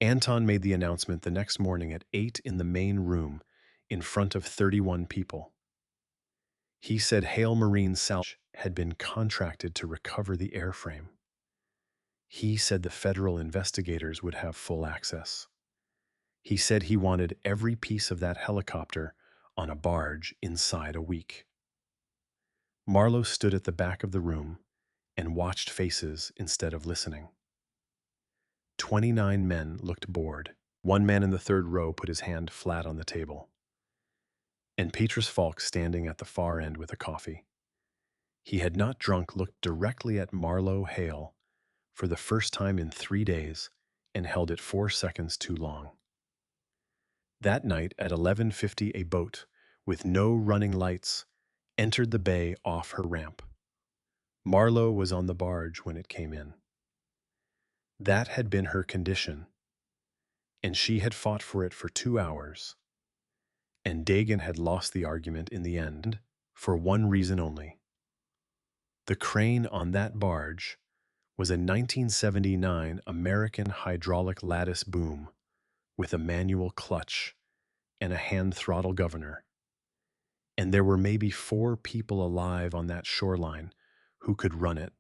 Anton made the announcement the next morning at 8 in the main room in front of 31 people. He said Hale Marine Salvage had been contracted to recover the airframe. He said the federal investigators would have full access. He said he wanted every piece of that helicopter on a barge inside a week. Marlow stood at the back of the room and watched faces instead of listening. 29 men looked bored. One man in the third row put his hand flat on the table. And Petrus Falk, standing at the far end with a coffee. He had not drunk, looked directly at Marlow Hale for the first time in 3 days and held it 4 seconds too long. That night at 11:50, a boat with no running lights entered the bay off her ramp. Marlow was on the barge when it came in. That had been her condition, and she had fought for it for 2 hours. And Dagan had lost the argument in the end for one reason only. The crane on that barge was a 1979 American hydraulic lattice boom with a manual clutch and a hand throttle governor. And there were maybe 4 people alive on that shoreline who could run it,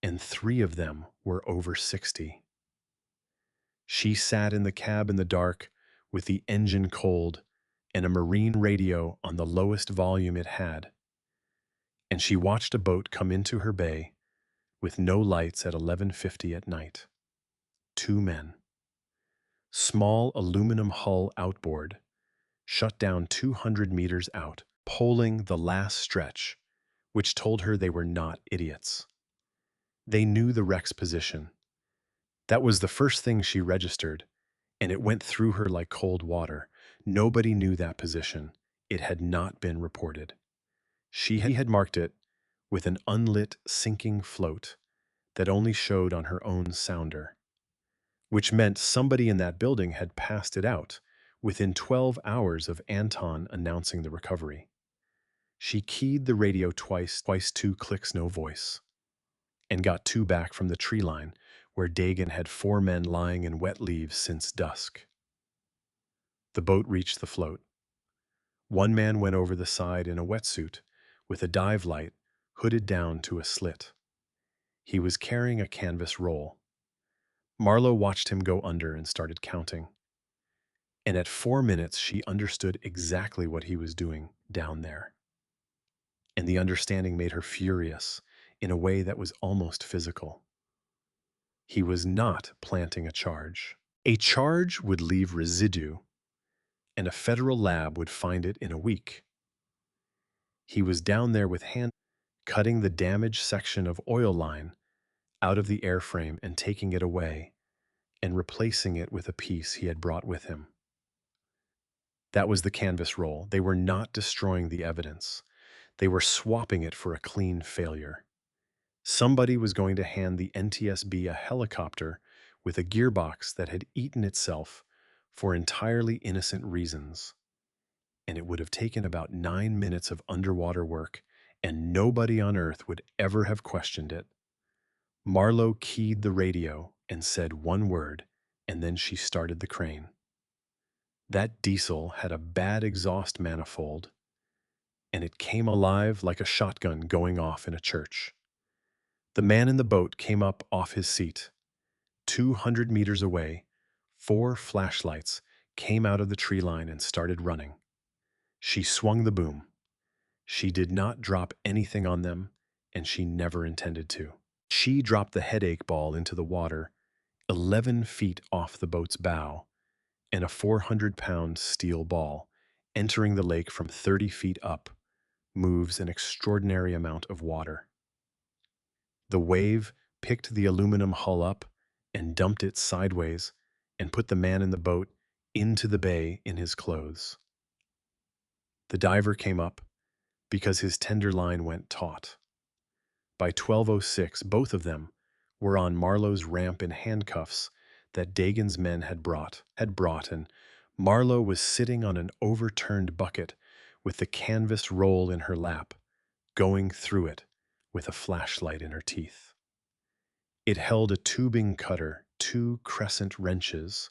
and 3 of them were over 60. She sat in the cab in the dark with the engine cold and a marine radio on the lowest volume it had, and she watched a boat come into her bay with no lights at 11:50 at night. 2 men. Small aluminum hull outboard, shut down 200 meters out, poling the last stretch, which told her they were not idiots. They knew the wreck's position. That was the first thing she registered, and it went through her like cold water. Nobody knew that position. It had not been reported. She had marked it with an unlit sinking float that only showed on her own sounder, which meant somebody in that building had passed it out within 12 hours of Anton announcing the recovery. She keyed the radio twice, 2 clicks, no voice, and got 2 back from the tree line where Dagan had 4 men lying in wet leaves since dusk. The boat reached the float. One man went over the side in a wetsuit with a dive light hooded down to a slit. He was carrying a canvas roll. Marlow watched him go under and started counting. And at 4 minutes, she understood exactly what he was doing down there. And the understanding made her furious in a way that was almost physical. He was not planting a charge. A charge would leave residue, and a federal lab would find it in a week. He was down there with hand cutting the damaged section of oil line out of the airframe and taking it away and replacing it with a piece he had brought with him. That was the canvas roll. They were not destroying the evidence. They were swapping it for a clean failure. Somebody was going to hand the NTSB a helicopter with a gearbox that had eaten itself for entirely innocent reasons. And it would have taken about 9 minutes of underwater work, and nobody on Earth would ever have questioned it. Marlow keyed the radio and said one word, and then she started the crane. That diesel had a bad exhaust manifold, and it came alive like a shotgun going off in a church. The man in the boat came up off his seat. 200 meters away, 4 flashlights came out of the tree line and started running. She swung the boom. She did not drop anything on them, and she never intended to. She dropped the headache ball into the water 11 feet off the boat's bow, and a 400-pound steel ball, entering the lake from 30 feet up, moves an extraordinary amount of water. The wave picked the aluminum hull up and dumped it sideways and put the man in the boat into the bay in his clothes. The diver came up because his tender line went taut. By 12:06, both of them were on Marlow's ramp in handcuffs that Dagan's men had brought, and Marlow was sitting on an overturned bucket with the canvas roll in her lap, going through it with a flashlight in her teeth. It held a tubing cutter two crescent wrenches,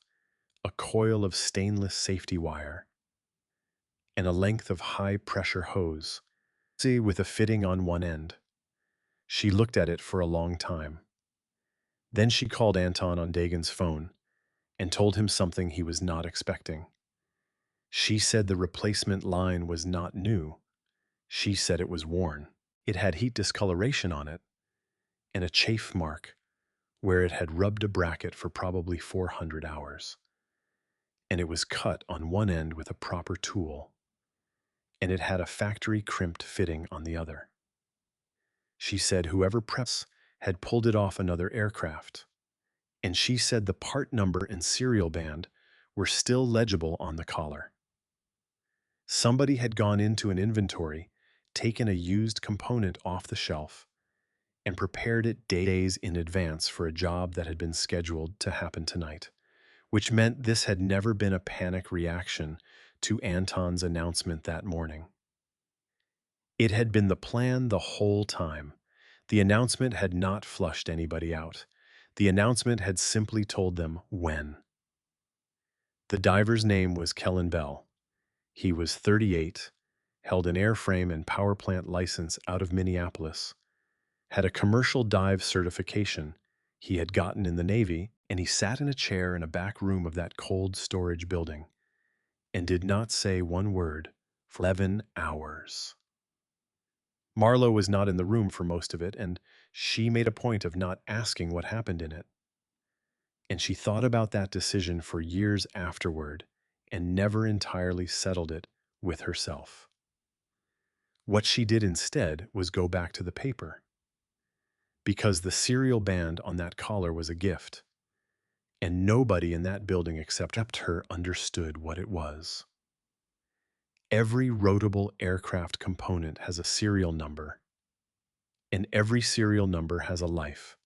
a coil of stainless safety wire, and a length of high-pressure hose, see, with a fitting on one end. She looked at it for a long time. Then she called Anton on Dagon's phone and told him something he was not expecting. She said the replacement line was not new. She said it was worn. It had heat discoloration on it and a chafe mark where it had rubbed a bracket for probably 400 hours. And it was cut on one end with a proper tool, and it had a factory crimped fitting on the other. She said whoever preps had pulled it off another aircraft, and she said the part number and serial band were still legible on the collar. Somebody had gone into an inventory, taken a used component off the shelf, and prepared it days in advance for a job that had been scheduled to happen tonight, which meant this had never been a panic reaction to Anton's announcement that morning. It had been the plan the whole time. The announcement had not flushed anybody out. The announcement had simply told them when. The diver's name was Kellen Bell. He was 38, held an airframe and power plant license out of Minneapolis, had a commercial dive certification he had gotten in the Navy, and he sat in a chair in a back room of that cold storage building and did not say one word for 11 hours. Marlow was not in the room for most of it, and she made a point of not asking what happened in it. And she thought about that decision for years afterward and never entirely settled it with herself. What she did instead was go back to the paper, because the serial band on that collar was a gift, and nobody in that building except her understood what it was. Every rotable aircraft component has a serial number, and every serial number has a life.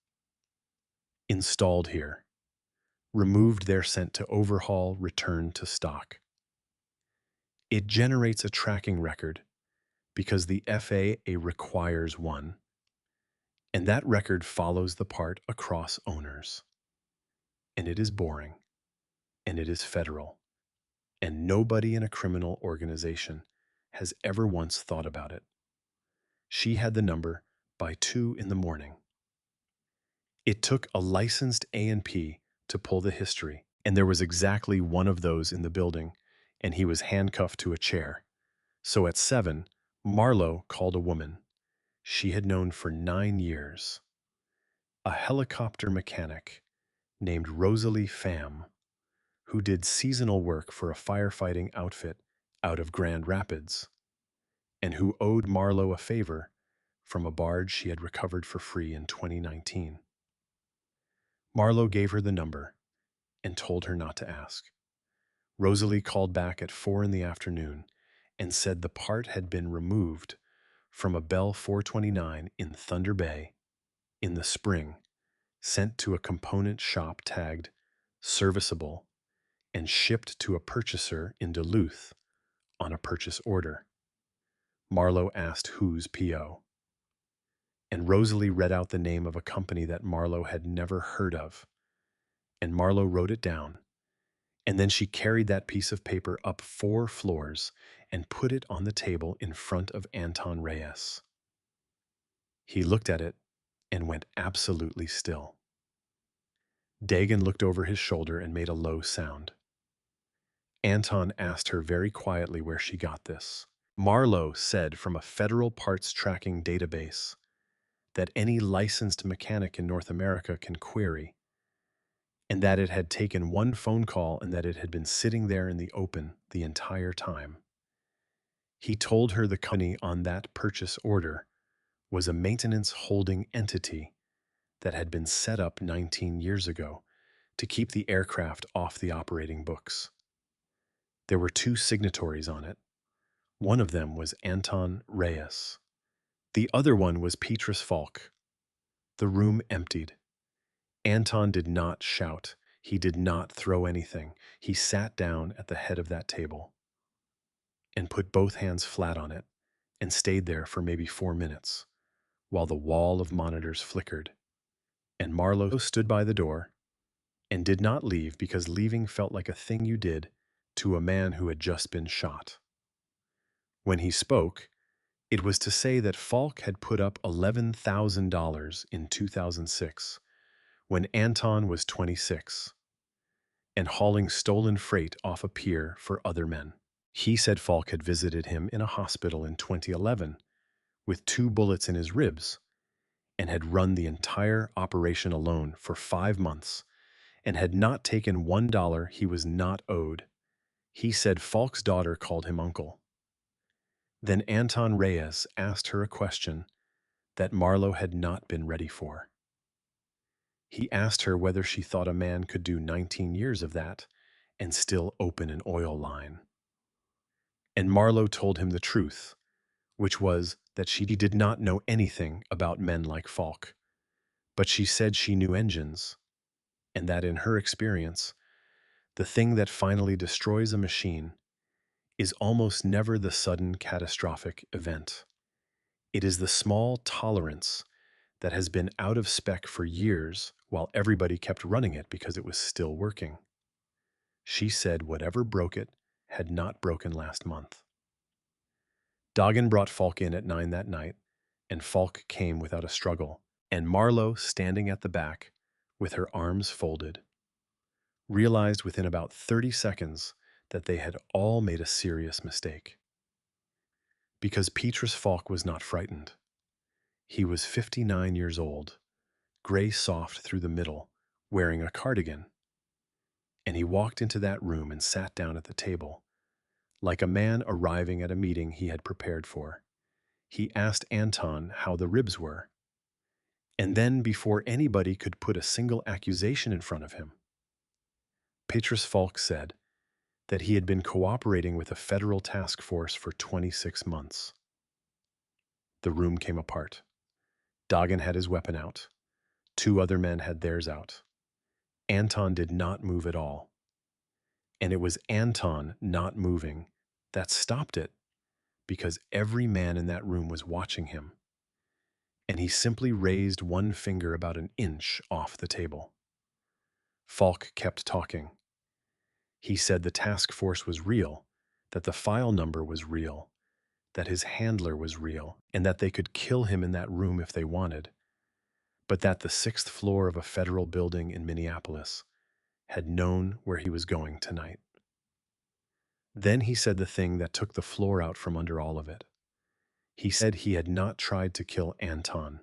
Installed here, removed there, sent to overhaul, returned to stock. It generates a tracking record because the FAA requires one, and that record follows the part across owners. And it is boring, and it is federal, and nobody in a criminal organization has ever once thought about it. She had the number by 2 in the morning. It took a licensed A&P to pull the history, and there was exactly one of those in the building, and he was handcuffed to a chair. So at 7, Marlow called a woman she had known for 9 years, a helicopter mechanic named Rosalie Pham, who did seasonal work for a firefighting outfit out of Grand Rapids, and who owed Marlow a favor from a barge she had recovered for free in 2019. Marlow gave her the number and told her not to ask. Rosalie called back at 4 in the afternoon and said the part had been removed from a Bell 429 in Thunder Bay in the spring, sent to a component shop tagged serviceable, and shipped to a purchaser in Duluth on a purchase order. Marlow asked whose PO, and Rosalie read out the name of a company that Marlow had never heard of, and Marlow wrote it down. And then she carried that piece of paper up 4 floors and put it on the table in front of Anton Reyes. He looked at it and went absolutely still. Dagon looked over his shoulder and made a low sound. Anton asked her very quietly where she got this. Marlow said from a federal parts tracking database that any licensed mechanic in North America can query, and that it had taken one phone call and that it had been sitting there in the open the entire time. He told her the company on that purchase order was a maintenance holding entity that had been set up 19 years ago to keep the aircraft off the operating books. There were 2 signatories on it. One of them was Anton Reyes. The other one was Petrus Falk. The room emptied. Anton did not shout. He did not throw anything. He sat down at the head of that table and put both hands flat on it and stayed there for maybe 4 minutes while the wall of monitors flickered. And Marlow stood by the door and did not leave because leaving felt like a thing you did to a man who had just been shot. When he spoke, it was to say that Falk had put up $11,000 in 2006 when Anton was 26 and hauling stolen freight off a pier for other men. He said Falk had visited him in a hospital in 2011 with 2 bullets in his ribs and had run the entire operation alone for 5 months and had not taken $1 he was not owed. He said Falk's daughter called him uncle. Then Anton Reyes asked her a question that Marlow had not been ready for. He asked her whether she thought a man could do 19 years of that and still open an oil line. And Marlow told him the truth, which was that she did not know anything about men like Falk, but she said she knew engines, and that in her experience, the thing that finally destroys a machine is almost never the sudden catastrophic event. It is the small tolerance that has been out of spec for years while everybody kept running it because it was still working. She said whatever broke it had not broken last month. Doggin brought Falk in at 9 that night, and Falk came without a struggle, and Marlow, standing at the back, with her arms folded, realized within about 30 seconds that they had all made a serious mistake. Because Petrus Falk was not frightened. He was 59 years old, gray soft through the middle, wearing a cardigan, and he walked into that room and sat down at the table, like a man arriving at a meeting he had prepared for. He asked Anton how the ribs were, and then before anybody could put a single accusation in front of him, Petrus Falk said that he had been cooperating with a federal task force for 26 months. The room came apart. Doggin had his weapon out. 2 other men had theirs out. Anton did not move at all. And it was Anton not moving that stopped it, because every man in that room was watching him. And he simply raised one finger about an inch off the table. Falk kept talking. He said the task force was real, that the file number was real, that his handler was real, and that they could kill him in that room if they wanted, but that the 6th floor of a federal building in Minneapolis had known where he was going tonight. Then he said the thing that took the floor out from under all of it. He said he had not tried to kill Anton.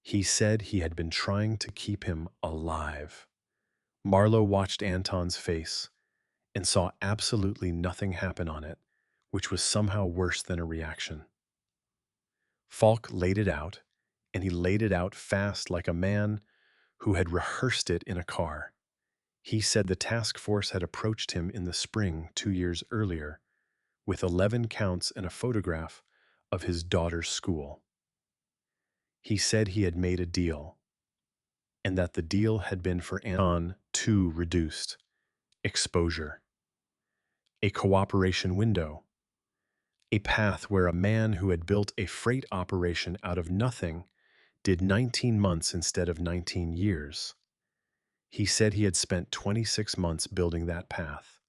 He said he had been trying to keep him alive. Marlow watched Anton's face and saw absolutely nothing happen on it, which was somehow worse than a reaction. Falk laid it out, and he laid it out fast like a man who had rehearsed it in a car. He said the task force had approached him in the spring 2 years earlier with 11 counts and a photograph of his daughter's school. He said he had made a deal, and that the deal had been for Anton to reduced exposure, a cooperation window, a path where a man who had built a freight operation out of nothing did 19 months instead of 19 years. He said he had spent 26 months building that path.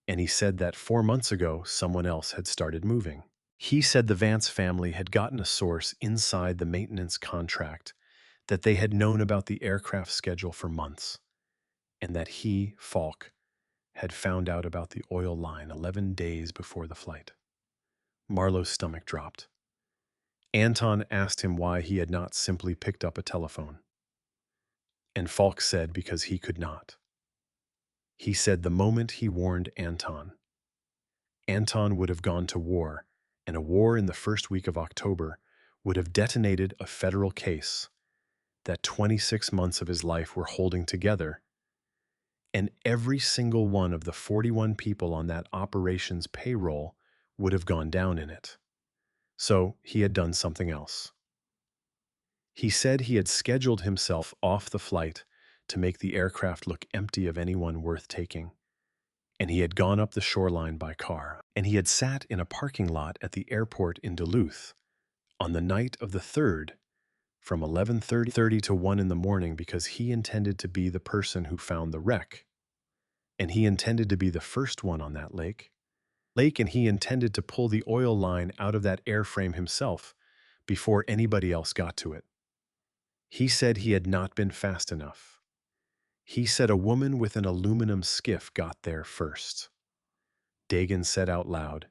And he said that 4 months ago, someone else had started moving. He said the Vance family had gotten a source inside the maintenance contract that they had known about the aircraft schedule for months, and that he, Falk, had found out about the oil line 11 days before the flight. Marlow's stomach dropped. Anton asked him why he had not simply picked up a telephone. And Falk said because he could not. He said the moment he warned Anton, Anton would have gone to war, and a war in the first week of October would have detonated a federal case that 26 months of his life were holding together, and every single one of the 41 people on that operation's payroll would have gone down in it. So he had done something else. He said he had scheduled himself off the flight to make the aircraft look empty of anyone worth taking, and he had gone up the shoreline by car, and he had sat in a parking lot at the airport in Duluth on the night of the 3rd from 11:30 to 1 in the morning because he intended to be the person who found the wreck, and he intended to be the first one on that lake, and he intended to pull the oil line out of that airframe himself before anybody else got to it. He said he had not been fast enough. He said a woman with an aluminum skiff got there first. Dagan said out loud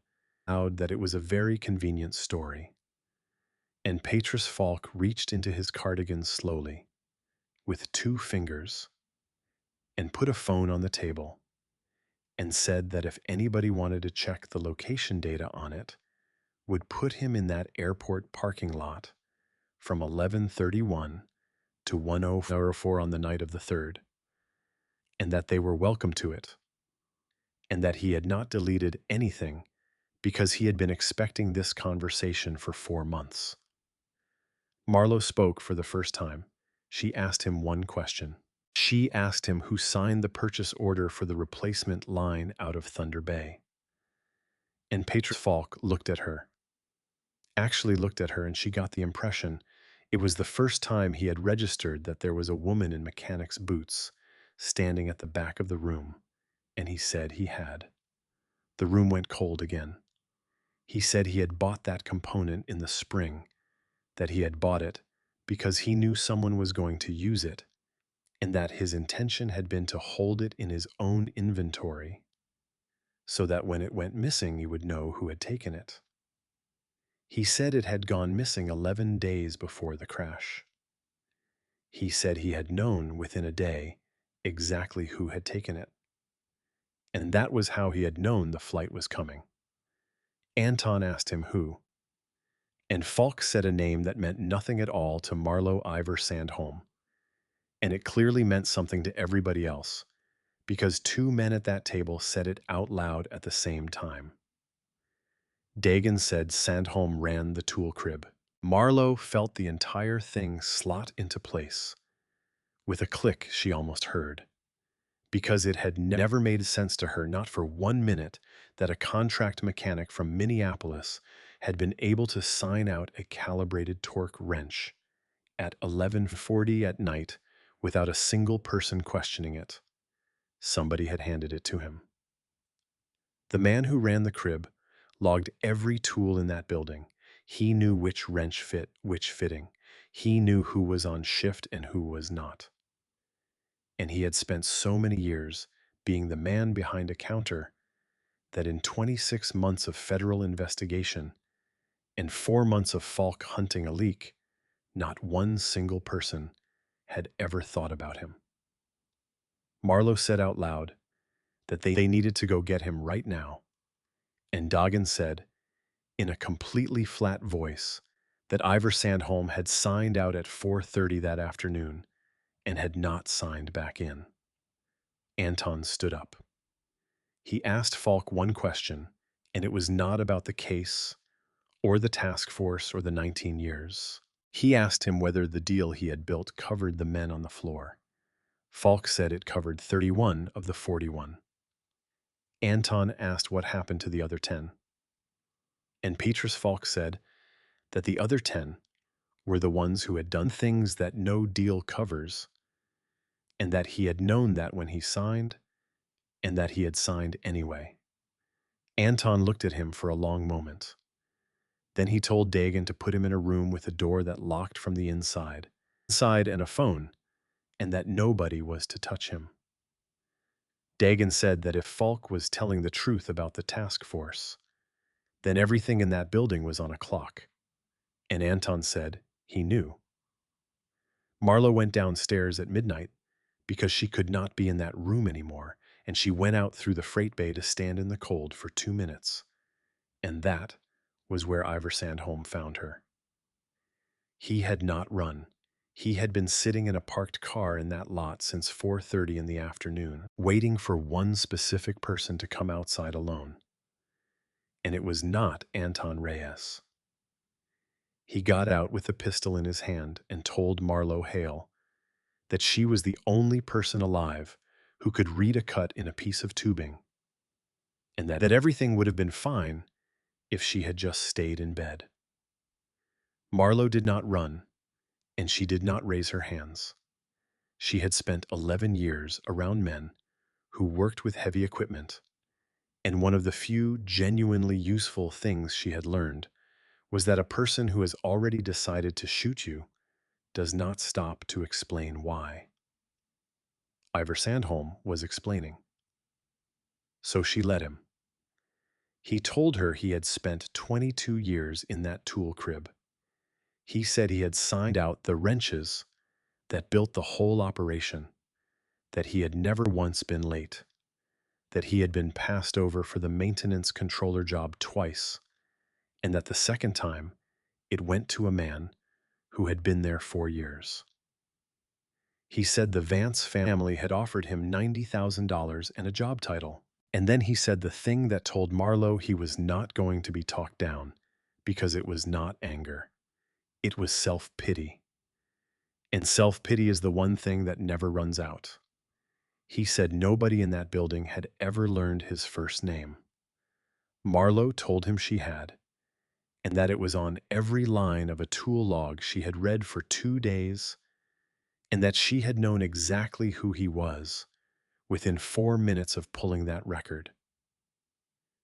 that it was a very convenient story. And Petrus Falk reached into his cardigan slowly, with 2 fingers, and put a phone on the table, and said that if anybody wanted to check the location data on it, would put him in that airport parking lot from 11:31 to 1:04 on the night of the 3rd, and that they were welcome to it, and that he had not deleted anything because he had been expecting this conversation for 4 months. Marlow spoke for the first time. She asked him one question. She asked him who signed the purchase order for the replacement line out of Thunder Bay. And Petrus Falk looked at her. Actually looked at her, and she got the impression it was the first time he had registered that there was a woman in mechanic's boots standing at the back of the room, and he said he had. The room went cold again. He said he had bought that component in the spring, that he had bought it because he knew someone was going to use it, and that his intention had been to hold it in his own inventory so that when it went missing, he would know who had taken it. He said it had gone missing 11 days before the crash. He said he had known within a day exactly who had taken it, and that was how he had known the flight was coming. Anton asked him who, and Falk said a name that meant nothing at all to Marlow Ivor Sandholm, and it clearly meant something to everybody else, because 2 men at that table said it out loud at the same time. Dagan said Sandholm ran the tool crib. Marlow felt the entire thing slot into place, with a click she almost heard, because it had never made sense to her, not for 1 minute, that a contract mechanic from Minneapolis had been able to sign out a calibrated torque wrench at 11:40 at night without a single person questioning it. Somebody had handed it to him. The man who ran the crib logged every tool in that building. He knew which wrench fit which fitting. He knew who was on shift and who was not. And he had spent so many years being the man behind a counter that in 26 months of federal investigation and 4 months of Falk hunting a leak, not one single person had ever thought about him. Marlow said out loud that they needed to go get him right now, and Dagan said, in a completely flat voice, that Ivor Sandholm had signed out at 4:30 that afternoon and had not signed back in. Anton stood up. He asked Falk one question, and it was not about the case or the task force or the 19 years. He asked him whether the deal he had built covered the men on the floor. Falk said it covered 31 of the 41. Anton asked what happened to the other 10. And Petrus Falk said that the other 10 were the ones who had done things that no deal covers, and that he had known that when he signed, and that he had signed anyway. Anton looked at him for a long moment. Then he told Dagan to put him in a room with a door that locked from the inside and a phone, and that nobody was to touch him. Dagan said that if Falk was telling the truth about the task force, then everything in that building was on a clock. And Anton said he knew. Marlow went downstairs at midnight because she could not be in that room anymore, and she went out through the freight bay to stand in the cold for 2 minutes. And that was where Ivor Sandholm found her. He had not run. He had been sitting in a parked car in that lot since 4:30 in the afternoon, waiting for one specific person to come outside alone. And it was not Anton Reyes. He got out with a pistol in his hand and told Marlow Hale that she was the only person alive who could read a cut in a piece of tubing, and that everything would have been fine if she had just stayed in bed. Marlow did not run, and she did not raise her hands. She had spent 11 years around men who worked with heavy equipment, and one of the few genuinely useful things she had learned was that a person who has already decided to shoot you does not stop to explain why. Ivor Sandholm was explaining. So she let him. He told her he had spent 22 years in that tool crib. He said he had signed out the wrenches that built the whole operation, that he had never once been late, that he had been passed over for the maintenance controller job twice, and that the second time it went to a man who had been there 4 years. He said the Vance family had offered him $90,000 and a job title. And then he said the thing that told Marlow he was not going to be talked down, because it was not anger. It was self-pity. And self-pity is the one thing that never runs out. He said nobody in that building had ever learned his first name. Marlow told him she had, and that it was on every line of a tool log she had read for 2 days, and that she had known exactly who he was within 4 minutes of pulling that record.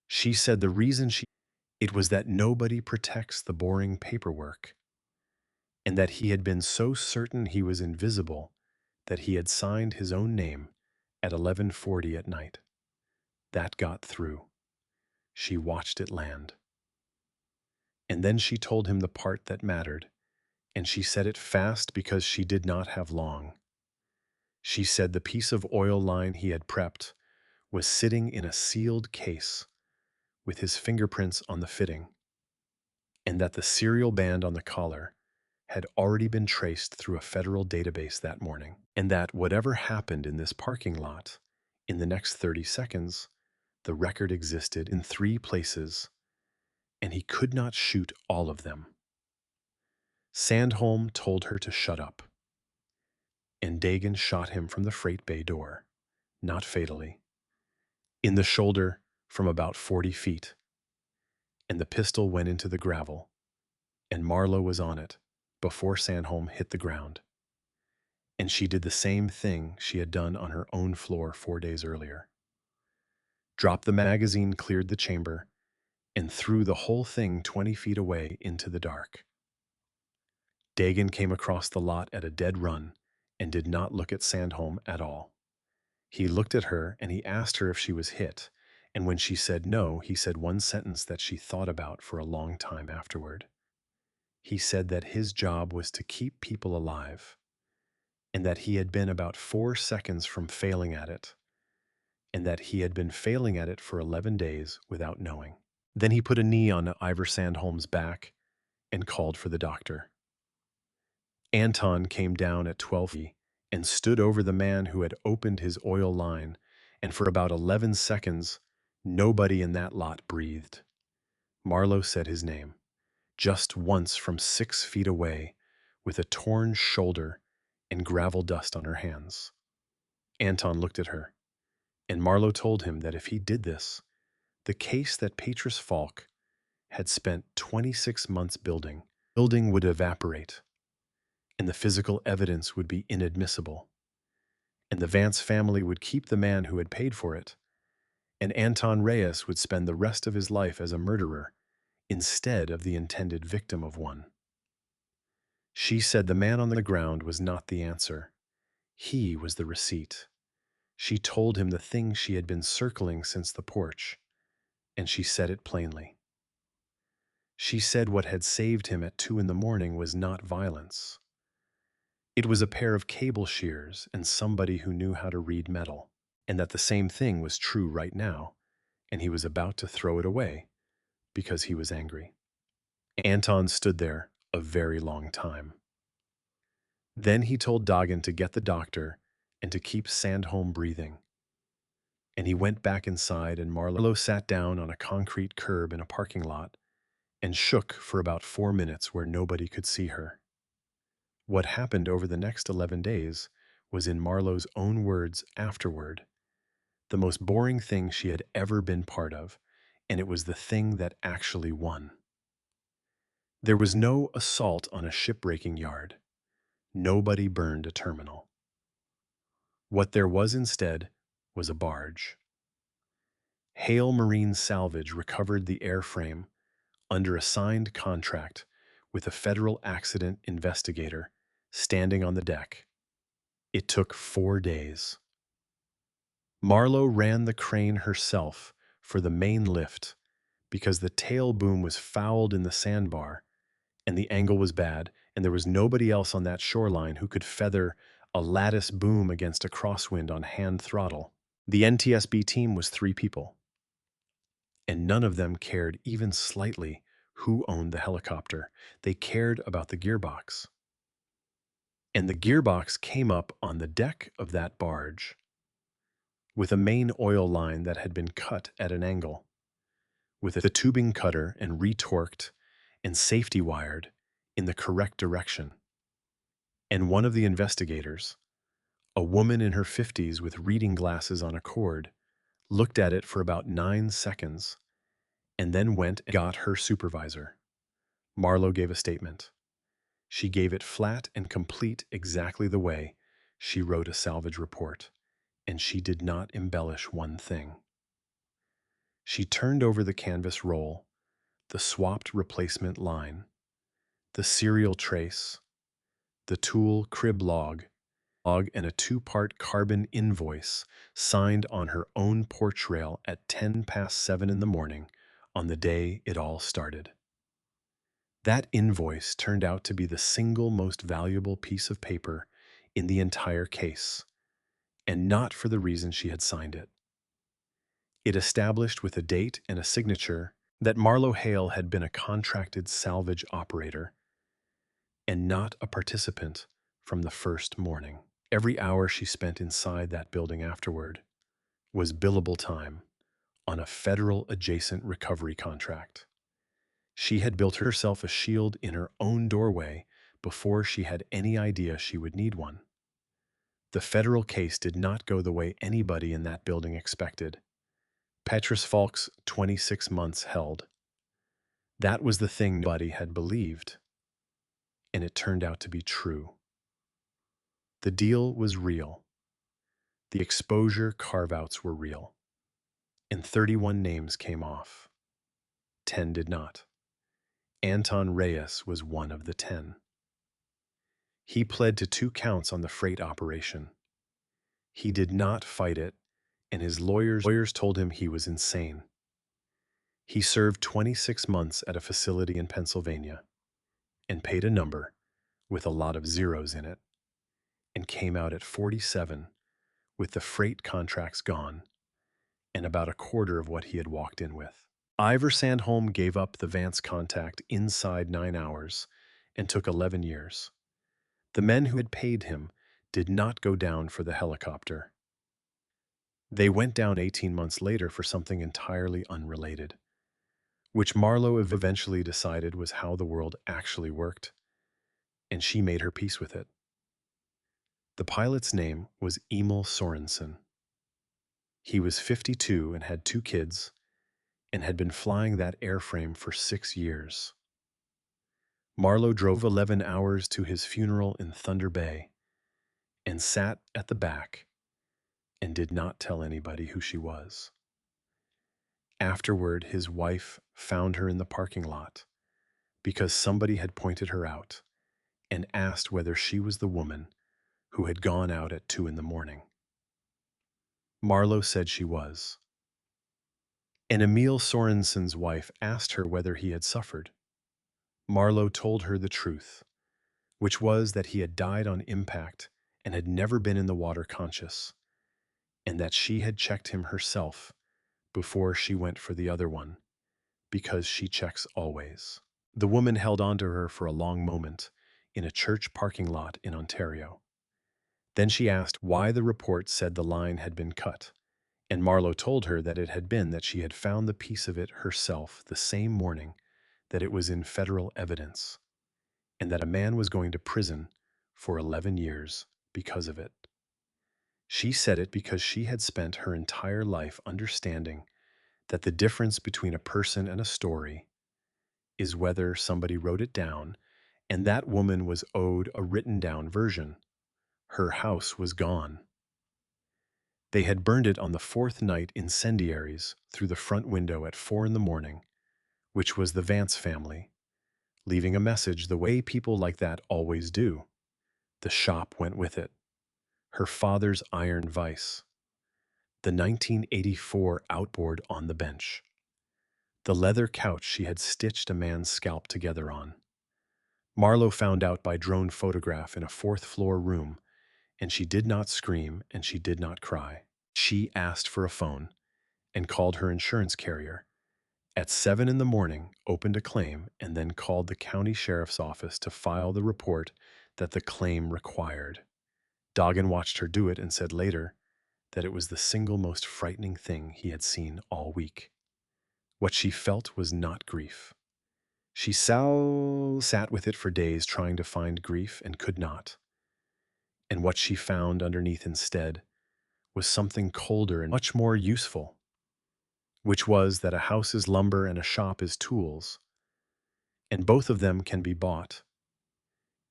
She said the reason it was that nobody protects the boring paperwork, and that he had been so certain he was invisible that he had signed his own name at 11:40 at night. That got through. She watched it land. And then she told him the part that mattered, and she said it fast because she did not have long. She said the piece of oil line he had prepped was sitting in a sealed case with his fingerprints on the fitting, and that the serial band on the collar had already been traced through a federal database that morning, and that whatever happened in this parking lot in the next 30 seconds, the record existed in 3 places, and he could not shoot all of them. Sandholm told her to shut up, and Dagan shot him from the freight bay door, not fatally, in the shoulder from about 40 feet, and the pistol went into the gravel, and Marlow was on it before Sandholm hit the ground. And she did the same thing she had done on her own floor 4 days earlier. Dropped the magazine, cleared the chamber, and threw the whole thing 20 feet away into the dark. Dagan came across the lot at a dead run and did not look at Sandholm at all. He looked at her and he asked her if she was hit, and when she said no, he said one sentence that she thought about for a long time afterward. He said that his job was to keep people alive, and that he had been about 4 seconds from failing at it, and that he had been failing at it for 11 days without knowing. Then he put a knee on Ivor Sandholm's back and called for the doctor. Anton came down at 12 and stood over the man who had opened his oil line, and for about 11 seconds, nobody in that lot breathed. Marlow said his name, just once from 6 feet away, with a torn shoulder and gravel dust on her hands. Anton looked at her, and Marlow told him that if he did this, the case that Petrus Falk had spent 26 months building would evaporate, and the physical evidence would be inadmissible, and the Vance family would keep the man who had paid for it, and Anton Reyes would spend the rest of his life as a murderer instead of the intended victim of one. She said the man on the ground was not the answer. He was the receipt. She told him the thing she had been circling since the porch, and she said it plainly. She said what had saved him at 2 in the morning was not violence. It was a pair of cable shears and somebody who knew how to read metal, and that the same thing was true right now, and he was about to throw it away because he was angry. Anton stood there a very long time. Then he told Dagan to get the doctor and to keep Sandholm breathing. And he went back inside, and Marlow sat down on a concrete curb in a parking lot and shook for about 4 minutes where nobody could see her. What happened over the next 11 days was, in Marlow's own words afterward, the most boring thing she had ever been part of, and it was the thing that actually won. There was no assault on a shipbreaking yard. Nobody burned a terminal. What there was instead was a barge. Hale Marine Salvage recovered the airframe under a signed contract with a federal accident investigator standing on the deck. It took 4 days. Marlow ran the crane herself for the main lift because the tail boom was fouled in the sandbar and the angle was bad, and there was nobody else on that shoreline who could feather a lattice boom against a crosswind on hand throttle. The NTSB team was 3 people, and none of them cared even slightly who owned the helicopter. They cared about the gearbox. And the gearbox came up on the deck of that barge with a main oil line that had been cut at an angle, with the tubing cutter and retorqued and safety wired in the correct direction. And one of the investigators, a woman in her 50s with reading glasses on a cord, looked at it for about 9 seconds and then went and got her supervisor. Marlow gave a statement. She gave it flat and complete exactly the way she wrote a salvage report, and she did not embellish one thing. She turned over the canvas roll, the swapped replacement line, the serial trace, the tool crib log, and a 2-part carbon invoice signed on her own porch rail at 7:10 in the morning on the day it all started. That invoice turned out to be the single most valuable piece of paper in the entire case, and not for the reason she had signed it. It established with a date and a signature that Marlow Hale had been a contracted salvage operator and not a participant from the first morning. Every hour she spent inside that building afterward was billable time on a federal adjacent recovery contract. She had built herself a shield in her own doorway before she had any idea she would need one. The federal case did not go the way anybody in that building expected. Petrus Falk's 26 months held. That was the thing nobody had believed, and it turned out to be true. The deal was real. The exposure carve-outs were real. And 31 names came off. 10 did not. Anton Reyes was one of the 10. He pled to 2 counts on the freight operation. He did not fight it, and his lawyers told him he was insane. He served 26 months at a facility in Pennsylvania and paid a number with a lot of zeros in it, and came out at 47 with the freight contracts gone and about a quarter of what he had walked in with. Ivor Sandholm gave up the Vance contact inside 9 hours and took 11 years. The men who had paid him did not go down for the helicopter. They went down 18 months later for something entirely unrelated, which Marlow eventually decided was how the world actually worked, and she made her peace with it. The pilot's name was Emil Sorensen. He was 52 and had 2 kids, and had been flying that airframe for 6 years. Marlow drove 11 hours to his funeral in Thunder Bay and sat at the back and did not tell anybody who she was. Afterward, his wife found her in the parking lot because somebody had pointed her out and asked whether she was the woman who had gone out at 2 in the morning. Marlow said she was. And Emil Sorensen's wife asked her whether he had suffered. Marlow told her the truth, which was that he had died on impact and had never been in the water conscious, and that she had checked him herself before she went for the other one, because she checks always. The woman held on to her for a long moment in a church parking lot in Ontario. Then she asked why the report said the line had been cut, and Marlow told her that it had been that she had found the piece of it herself the same morning that it was in federal evidence, and that a man was going to prison for 11 years because of it. She said it because she had spent her entire life understanding that the difference between a person and a story is whether somebody wrote it down And that woman was owed a written down version. Her house was gone. They had burned it on the fourth night, incendiaries through the front window at 4 in the morning, which was the Vance family, leaving a message the way people like that always do. The shop went with it. Her father's iron vise, the 1984 outboard on the bench, the leather couch she had stitched a man's scalp together on. Marlow found out by drone photograph in a fourth-floor room, and she did not scream and she did not cry. She asked for a phone and called her insurance carrier. At 7 in the morning, opened a claim and then called the county sheriff's office to file the report that the claim required. Doggin watched her do it and said later that it was the single most frightening thing he had seen all week. What she felt was not grief. She sat with it for days trying to find grief and could not. And what she found underneath instead was something colder and much more useful, which was that a house is lumber and a shop is tools, and both of them can be bought.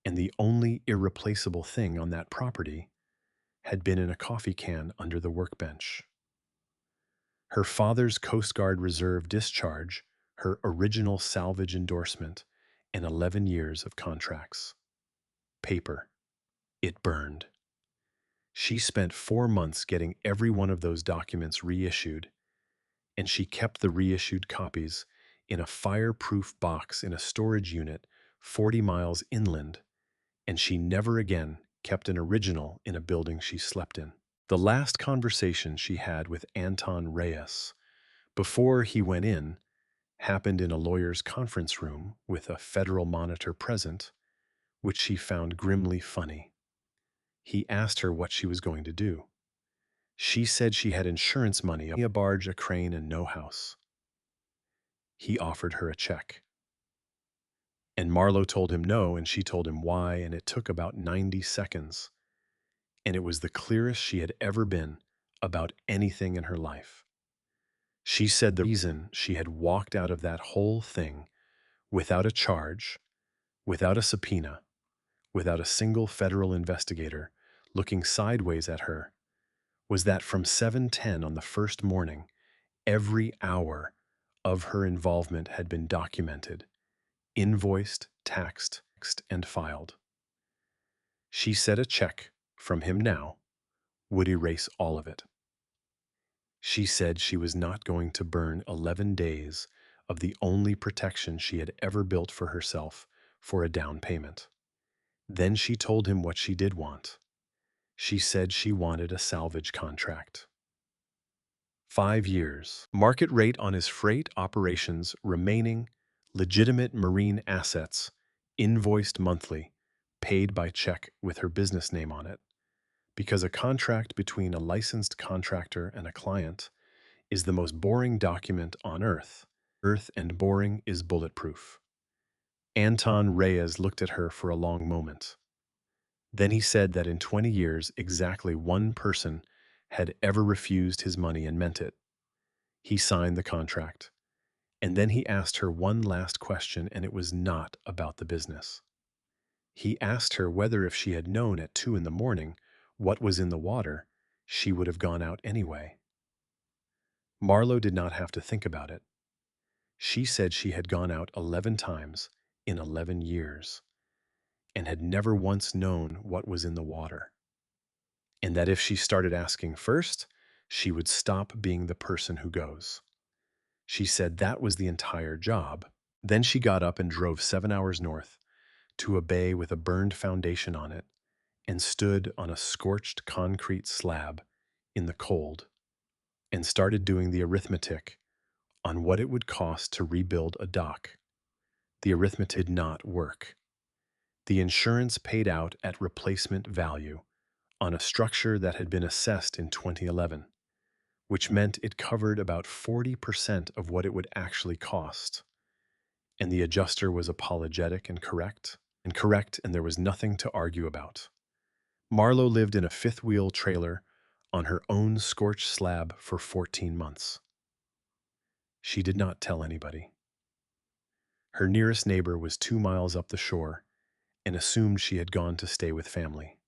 And the only irreplaceable thing on that property had been in a coffee can under the workbench. Her father's Coast Guard Reserve discharge, her original salvage endorsement, and 11 years of contracts. Paper. It burned. She spent 4 months getting every one of those documents reissued, and she kept the reissued copies in a fireproof box in a storage unit 40 miles inland, and she never again kept an original in a building she slept in. The last conversation she had with Anton Reyes before he went in happened in a lawyer's conference room with a federal monitor present, which she found grimly funny. He asked her what she was going to do. She said she had insurance money, a barge, a crane, and no house. He offered her a check. And Marlow told him no, and she told him why, and it took about 90 seconds. And it was the clearest she had ever been about anything in her life. She said the reason she had walked out of that whole thing without a charge, without a subpoena, without a single federal investigator looking sideways at her, was that from 7:10 on the first morning, every hour of her involvement had been documented, invoiced, taxed, and filed. She said a check from him now would erase all of it. She said she was not going to burn 11 days of the only protection she had ever built for herself for a down payment. Then she told him what she did want. She said she wanted a salvage contract. 5 years. Market rate on his freight operations remaining, legitimate marine assets, invoiced monthly, paid by check with her business name on it. Because a contract between a licensed contractor and a client is the most boring document on earth. Earth and boring is bulletproof. Anton Reyes looked at her for a long moment. Then he said that in 20 years, exactly one person had ever refused his money and meant it. He signed the contract. And then he asked her one last question, and it was not about the business. He asked her whether if she had known at 2 in the morning what was in the water, she would have gone out anyway. Marlow did not have to think about it. She said she had gone out 11 times in 11 years and had never once known what was in the water. And that if she started asking first, she would stop being the person who goes. She said that was the entire job. Then she got up and drove 7 hours north to a bay with a burned foundation on it and stood on a scorched concrete slab in the cold and started doing the arithmetic on what it would cost to rebuild a dock. The arithmetic did not work. The insurance paid out at replacement value on a structure that had been assessed in 2011, which meant it covered about 40% of what it would actually cost. And the adjuster was apologetic and correct, and there was nothing to argue about. Marlow lived in a fifth-wheel trailer on her own scorched slab for 14 months. She did not tell anybody. Her nearest neighbor was 2 miles up the shore, and assumed she had gone to stay with family.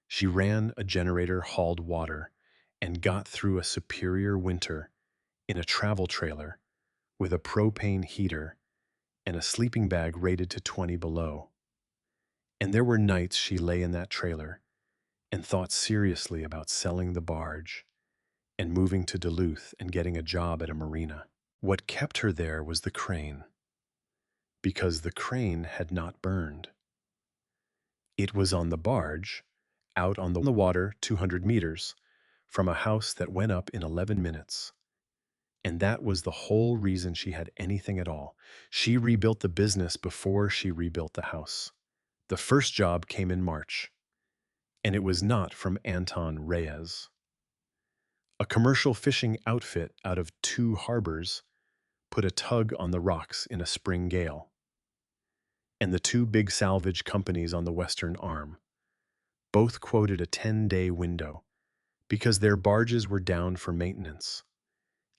She ran a generator, hauled water, and got through a superior winter in a travel trailer with a propane heater and a sleeping bag rated to 20 below. And there were nights she lay in that trailer and thought seriously about selling the barge and moving to Duluth and getting a job at a marina. What kept her there was the crane, because the crane had not burned. It was on the barge, out on the water 200 meters from a house that went up in 11 minutes. And that was the whole reason she had anything at all. She rebuilt the business before she rebuilt the house. The first job came in March, and it was not from Anton Reyes. A commercial fishing outfit out of 2 harbors put a tug on the rocks in a spring gale, and the 2 big salvage companies on the western arm both quoted a 10-day window because their barges were down for maintenance,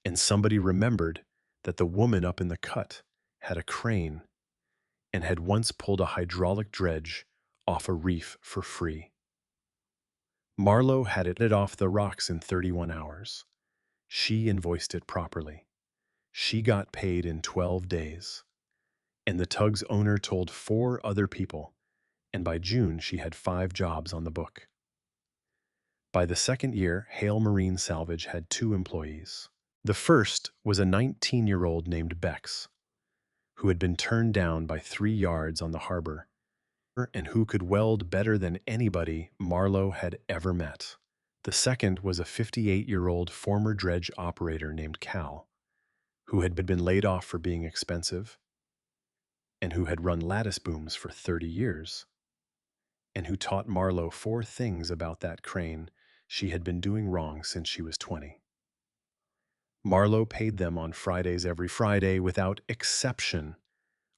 and somebody remembered that the woman up in the cut had a crane and had once pulled a hydraulic dredge off a reef for free. Marlow had it off the rocks in 31 hours. She invoiced it properly. She got paid in 12 days. And the tug's owner told 4 other people, and by June she had 5 jobs on the book. By the second year, Hale Marine Salvage had 2 employees. The first was a 19-year-old named Bex, who had been turned down by 3 yards on the harbor, and who could weld better than anybody Marlow had ever met. The second was a 58-year-old former dredge operator named Cal, who had been laid off for being expensive, and who had run lattice booms for 30 years, and who taught Marlow 4 things about that crane she had been doing wrong since she was 20. Marlow paid them on Fridays every Friday without exception,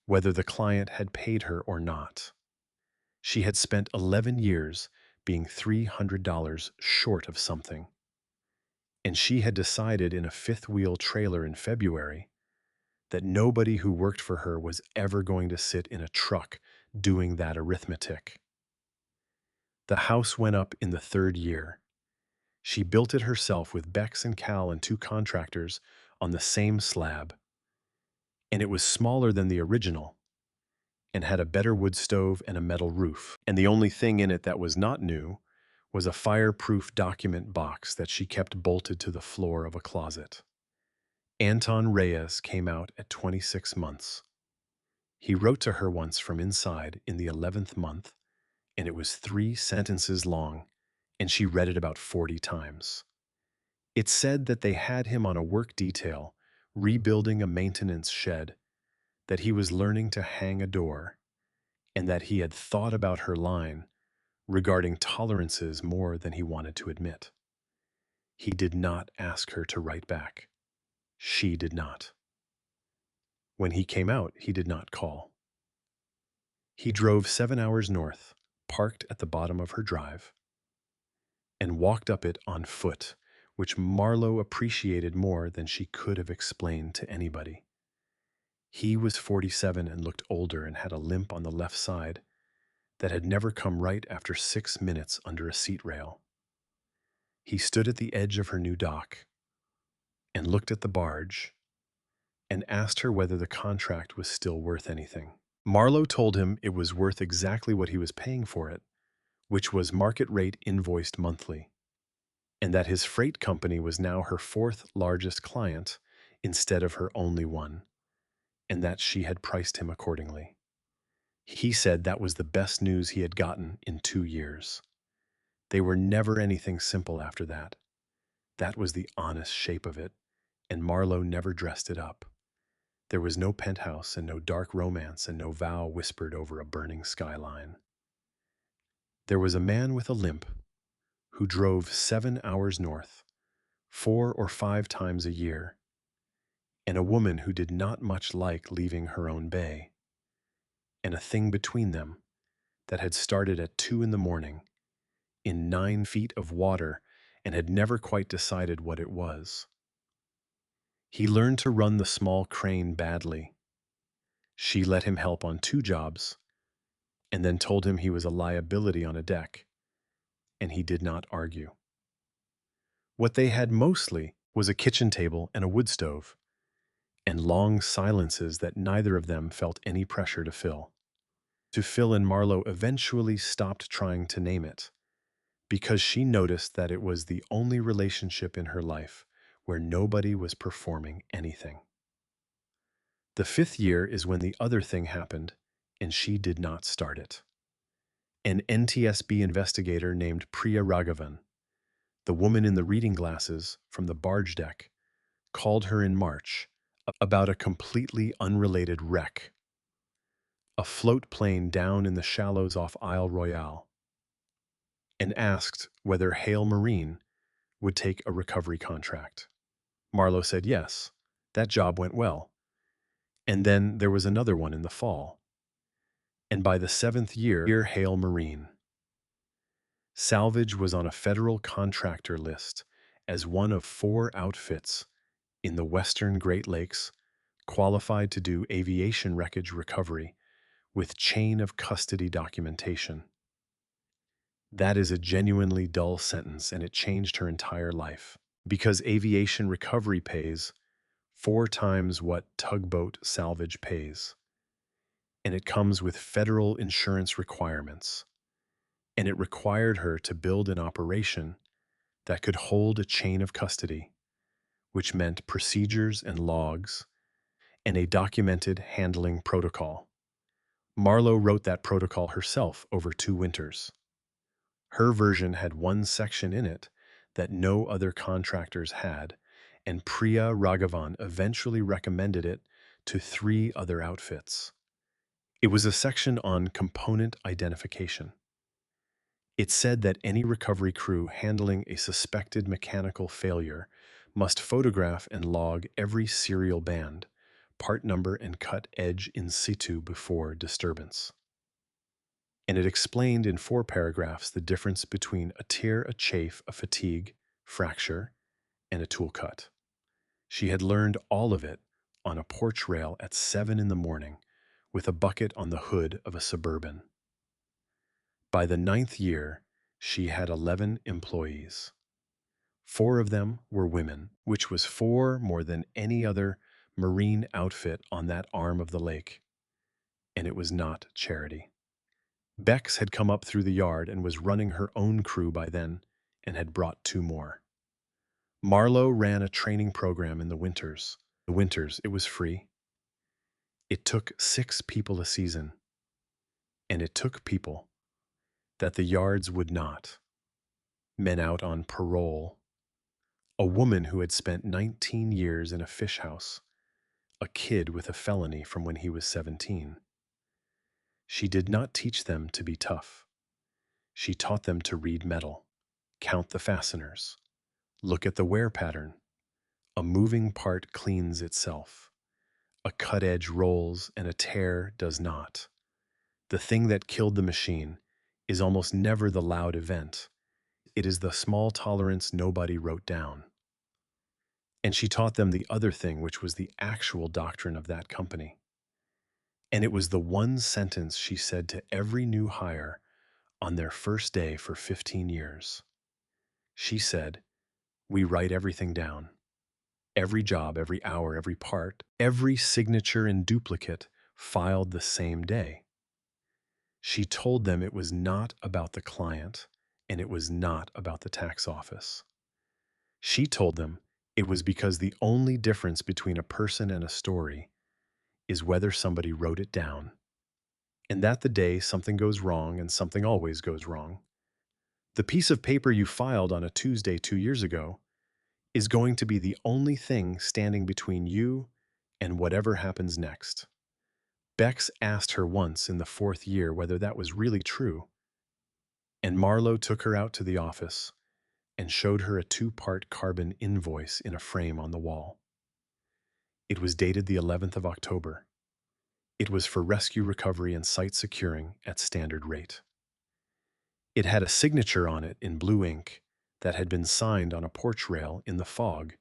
whether the client had paid her or not. She had spent 11 years being $300 short of something, and she had decided in a fifth-wheel trailer in February that nobody who worked for her was ever going to sit in a truck doing that arithmetic. The house went up in the 3rd year. She built it herself with Bex and Cal and 2 contractors on the same slab, and it was smaller than the original and had a better wood stove and a metal roof. And the only thing in it that was not new was a fireproof document box that she kept bolted to the floor of a closet. Anton Reyes came out at 26 months. He wrote to her once from inside in the 11th month, and it was 3 sentences long, and she read it about 40 times. It said that they had him on a work detail, rebuilding a maintenance shed, that he was learning to hang a door, and that he had thought about her line regarding tolerances more than he wanted to admit. He did not ask her to write back. She did not. When he came out, he did not call. He drove 7 hours north, parked at the bottom of her drive, and walked up it on foot, which Marlow appreciated more than she could have explained to anybody. He was 47 and looked older and had a limp on the left side that had never come right after 6 minutes under a seat rail. He stood at the edge of her new dock and looked at the barge and asked her whether the contract was still worth anything. Marlow told him it was worth exactly what he was paying for it, which was market rate invoiced monthly, and that his freight company was now her 4th largest client instead of her only one, and that she had priced him accordingly. He said that was the best news he had gotten in 2 years. They were never anything simple after that. That was the honest shape of it, and Marlow never dressed it up. There was no penthouse and no dark romance and no vow whispered over a burning skyline. There was a man with a limp who drove 7 hours north, 4 or 5 times a year, and a woman who did not much like leaving her own bay, and a thing between them that had started at 2 in the morning in 9 feet of water and had never quite decided what it was. He learned to run the small crane badly. She let him help on 2 jobs, and then told him he was a liability on a deck, and he did not argue. What they had mostly was a kitchen table and a wood stove, and long silences that neither of them felt any pressure to fill. And Marlowe eventually stopped trying to name it, because she noticed that it was the only relationship in her life where nobody was performing anything. The fifth year is when the other thing happened, and she did not start it. An NTSB investigator named Priya Raghavan, the woman in the reading glasses from the barge deck, called her in March about a completely unrelated wreck, a float plane down in the shallows off Isle Royale, and asked whether Hale Marine would take a recovery contract. Marlowe said yes. That job went well. And then there was another one in the fall. And by the seventh year, Hale Marine. Salvage was on a federal contractor list as one of 4 outfits in the Western Great Lakes qualified to do aviation wreckage recovery with chain of custody documentation. That is a genuinely dull sentence, and it changed her entire life. Because aviation recovery pays 4 times what tugboat salvage pays. And it comes with federal insurance requirements. And it required her to build an operation that could hold a chain of custody, which meant procedures and logs and a documented handling protocol. Marlowe wrote that protocol herself over 2 winters. Her version had one section in it that no other contractors had, and Priya Raghavan eventually recommended it to 3 other outfits. It was a section on component identification. It said that any recovery crew handling a suspected mechanical failure must photograph and log every serial band, part number, and cut edge in situ before disturbance. And it explained in 4 paragraphs the difference between a tear, a chafe, a fatigue, fracture, and a tool cut. She had learned all of it on a porch rail at 7 in the morning with a bucket on the hood of a Suburban. By the 9th year, she had 11 employees. 4 of them were women, which was 4 more than any other marine outfit on that arm of the lake. And it was not charity. Bex had come up through the yard and was running her own crew by then and had brought 2 more. Marlowe ran a training program in the winters. It was free. It took 6 people a season. And it took people that the yards would not. Men out on parole. A woman who had spent 19 years in a fish house. A kid with a felony from when he was 17. She did not teach them to be tough. She taught them to read metal, count the fasteners, look at the wear pattern. A moving part cleans itself. A cut edge rolls and a tear does not. The thing that killed the machine is almost never the loud event. It is the small tolerance nobody wrote down. And she taught them the other thing, which was the actual doctrine of that company. And it was the one sentence she said to every new hire on their first day for 15 years. She said, "We write everything down. Every job, every hour, every part, every signature and duplicate filed the same day." She told them it was not about the client, and it was not about the tax office. She told them it was because the only difference between a person and a story is whether somebody wrote it down, and that the day something goes wrong, and something always goes wrong, the piece of paper you filed on a Tuesday 2 years ago is going to be the only thing standing between you and whatever happens next. Bex asked her once in the 4th year whether that was really true, and Marlowe took her out to the office and showed her a 2-part carbon invoice in a frame on the wall. It was dated the 11th of October. It was for rescue recovery and site securing at standard rate. It had a signature on it in blue ink that had been signed on a porch rail in the fog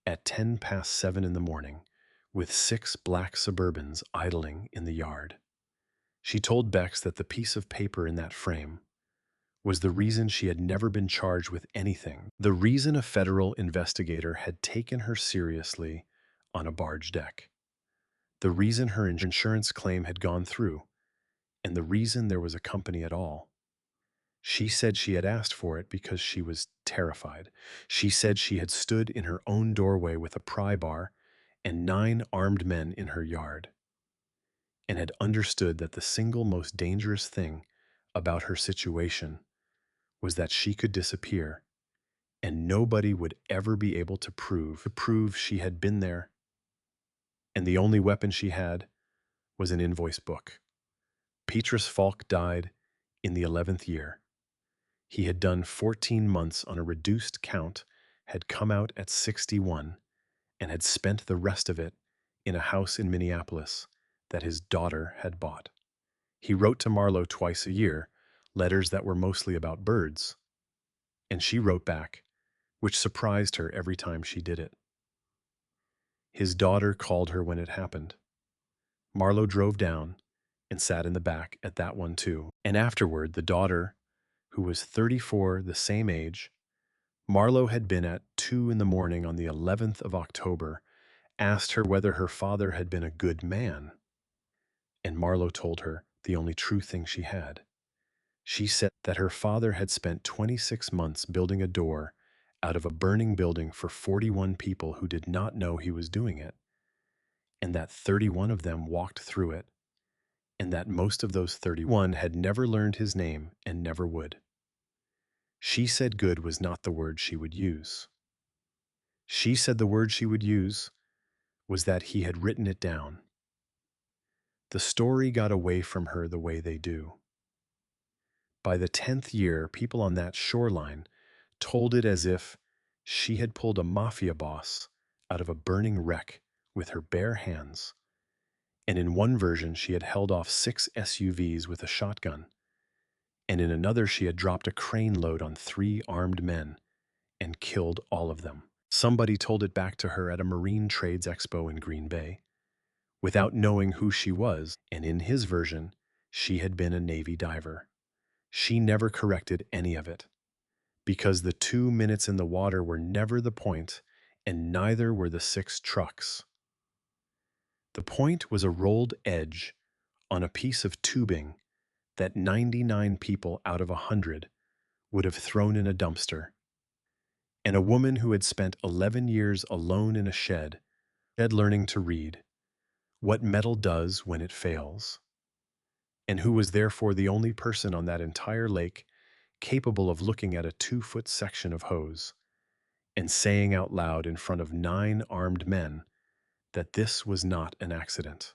at 7:10 in the morning with 6 black Suburbans idling in the yard. She told Bex that the piece of paper in that frame was the reason she had never been charged with anything, the reason a federal investigator had taken her seriously on a barge deck, the reason her insurance claim had gone through, and the reason there was a company at all. She said she had asked for it because she was terrified. She said she had stood in her own doorway with a pry bar and 9 armed men in her yard, and had understood that the single most dangerous thing about her situation was that she could disappear and nobody would ever be able to prove she had been there, and the only weapon she had was an invoice book. Petrus Falk died in the 11th year. He had done 14 months on a reduced count, had come out at 61, and had spent the rest of it in a house in Minneapolis that his daughter had bought. He wrote to Marlow twice a year, letters that were mostly about birds, and she wrote back, which surprised her every time she did it. His daughter called her when it happened. Marlow drove down and sat in the back at that one too. And afterward, the daughter, who was 34, the same age, Marlow had been at 2 in the morning on the 11th of October, asked her whether her father had been a good man. And Marlow told her the only true thing she had. She said that her father had spent 26 months building a door out of a burning building for 41 people who did not know he was doing it, and that 31 of them walked through it, and that most of those 31 had never learned his name and never would. She said good was not the word she would use. She said the word she would use was that he had written it down. The story got away from her the way they do. By the 10th year, people on that shoreline told it as if she had pulled a mafia boss out of a burning wreck with her bare hands, and in one version she had held off 6 SUVs with a shotgun, and in another she had dropped a crane load on 3 armed men and killed all of them. Somebody told it back to her at a Marine Trades Expo in Green Bay, without knowing who she was, and in his version, she had been a Navy diver. She never corrected any of it, because the 2 minutes in the water were never the point, and neither were the 6 trucks. The point was a rolled edge on a piece of tubing that 99 people out of 100 would have thrown in a dumpster, and a woman who had spent 11 years alone in a shed learning to read what metal does when it fails, and who was therefore the only person on that entire lake capable of looking at a 2-foot section of hose and saying out loud in front of 9 armed men that this was not an accident.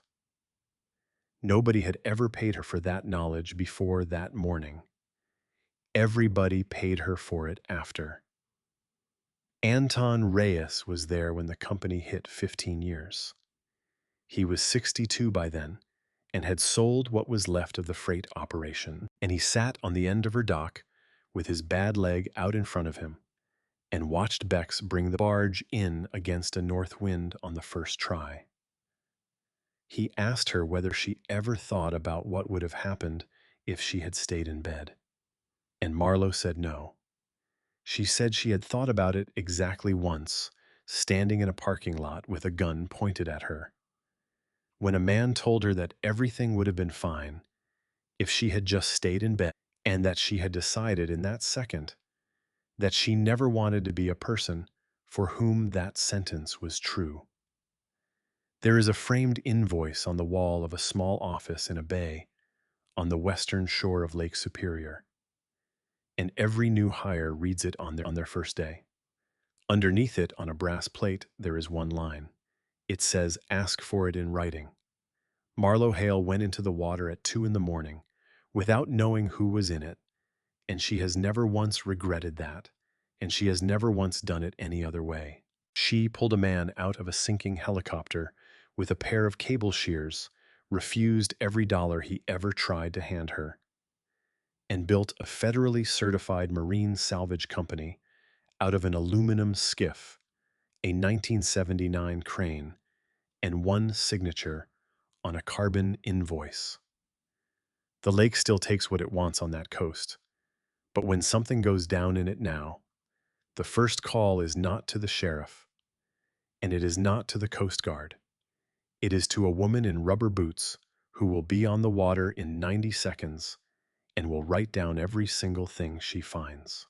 Nobody had ever paid her for that knowledge before that morning. Everybody paid her for it after. Anton Reyes was there when the company hit 15 years. He was 62 by then and had sold what was left of the freight operation, and he sat on the end of her dock with his bad leg out in front of him and watched Bex bring the barge in against a north wind on the first try. He asked her whether she ever thought about what would have happened if she had stayed in bed, and Marlow said no. She said she had thought about it exactly once, standing in a parking lot with a gun pointed at her, when a man told her that everything would have been fine if she had just stayed in bed, and that she had decided in that second that she never wanted to be a person for whom that sentence was true. There is a framed invoice on the wall of a small office in a bay on the western shore of Lake Superior, and every new hire reads it on their first day. Underneath it, on a brass plate, there is one line. It says, "Ask for it in writing." Marlow Hale went into the water at 2 in the morning without knowing who was in it, and she has never once regretted that, and she has never once done it any other way. She pulled a man out of a sinking helicopter with a pair of cable shears, refused every dollar he ever tried to hand her, and built a federally certified marine salvage company out of an aluminum skiff, a 1979 crane, and one signature on a carbon invoice. The lake still takes what it wants on that coast. But when something goes down in it now, the first call is not to the sheriff, and it is not to the Coast Guard. It is to a woman in rubber boots who will be on the water in 90 seconds and will write down every single thing she finds.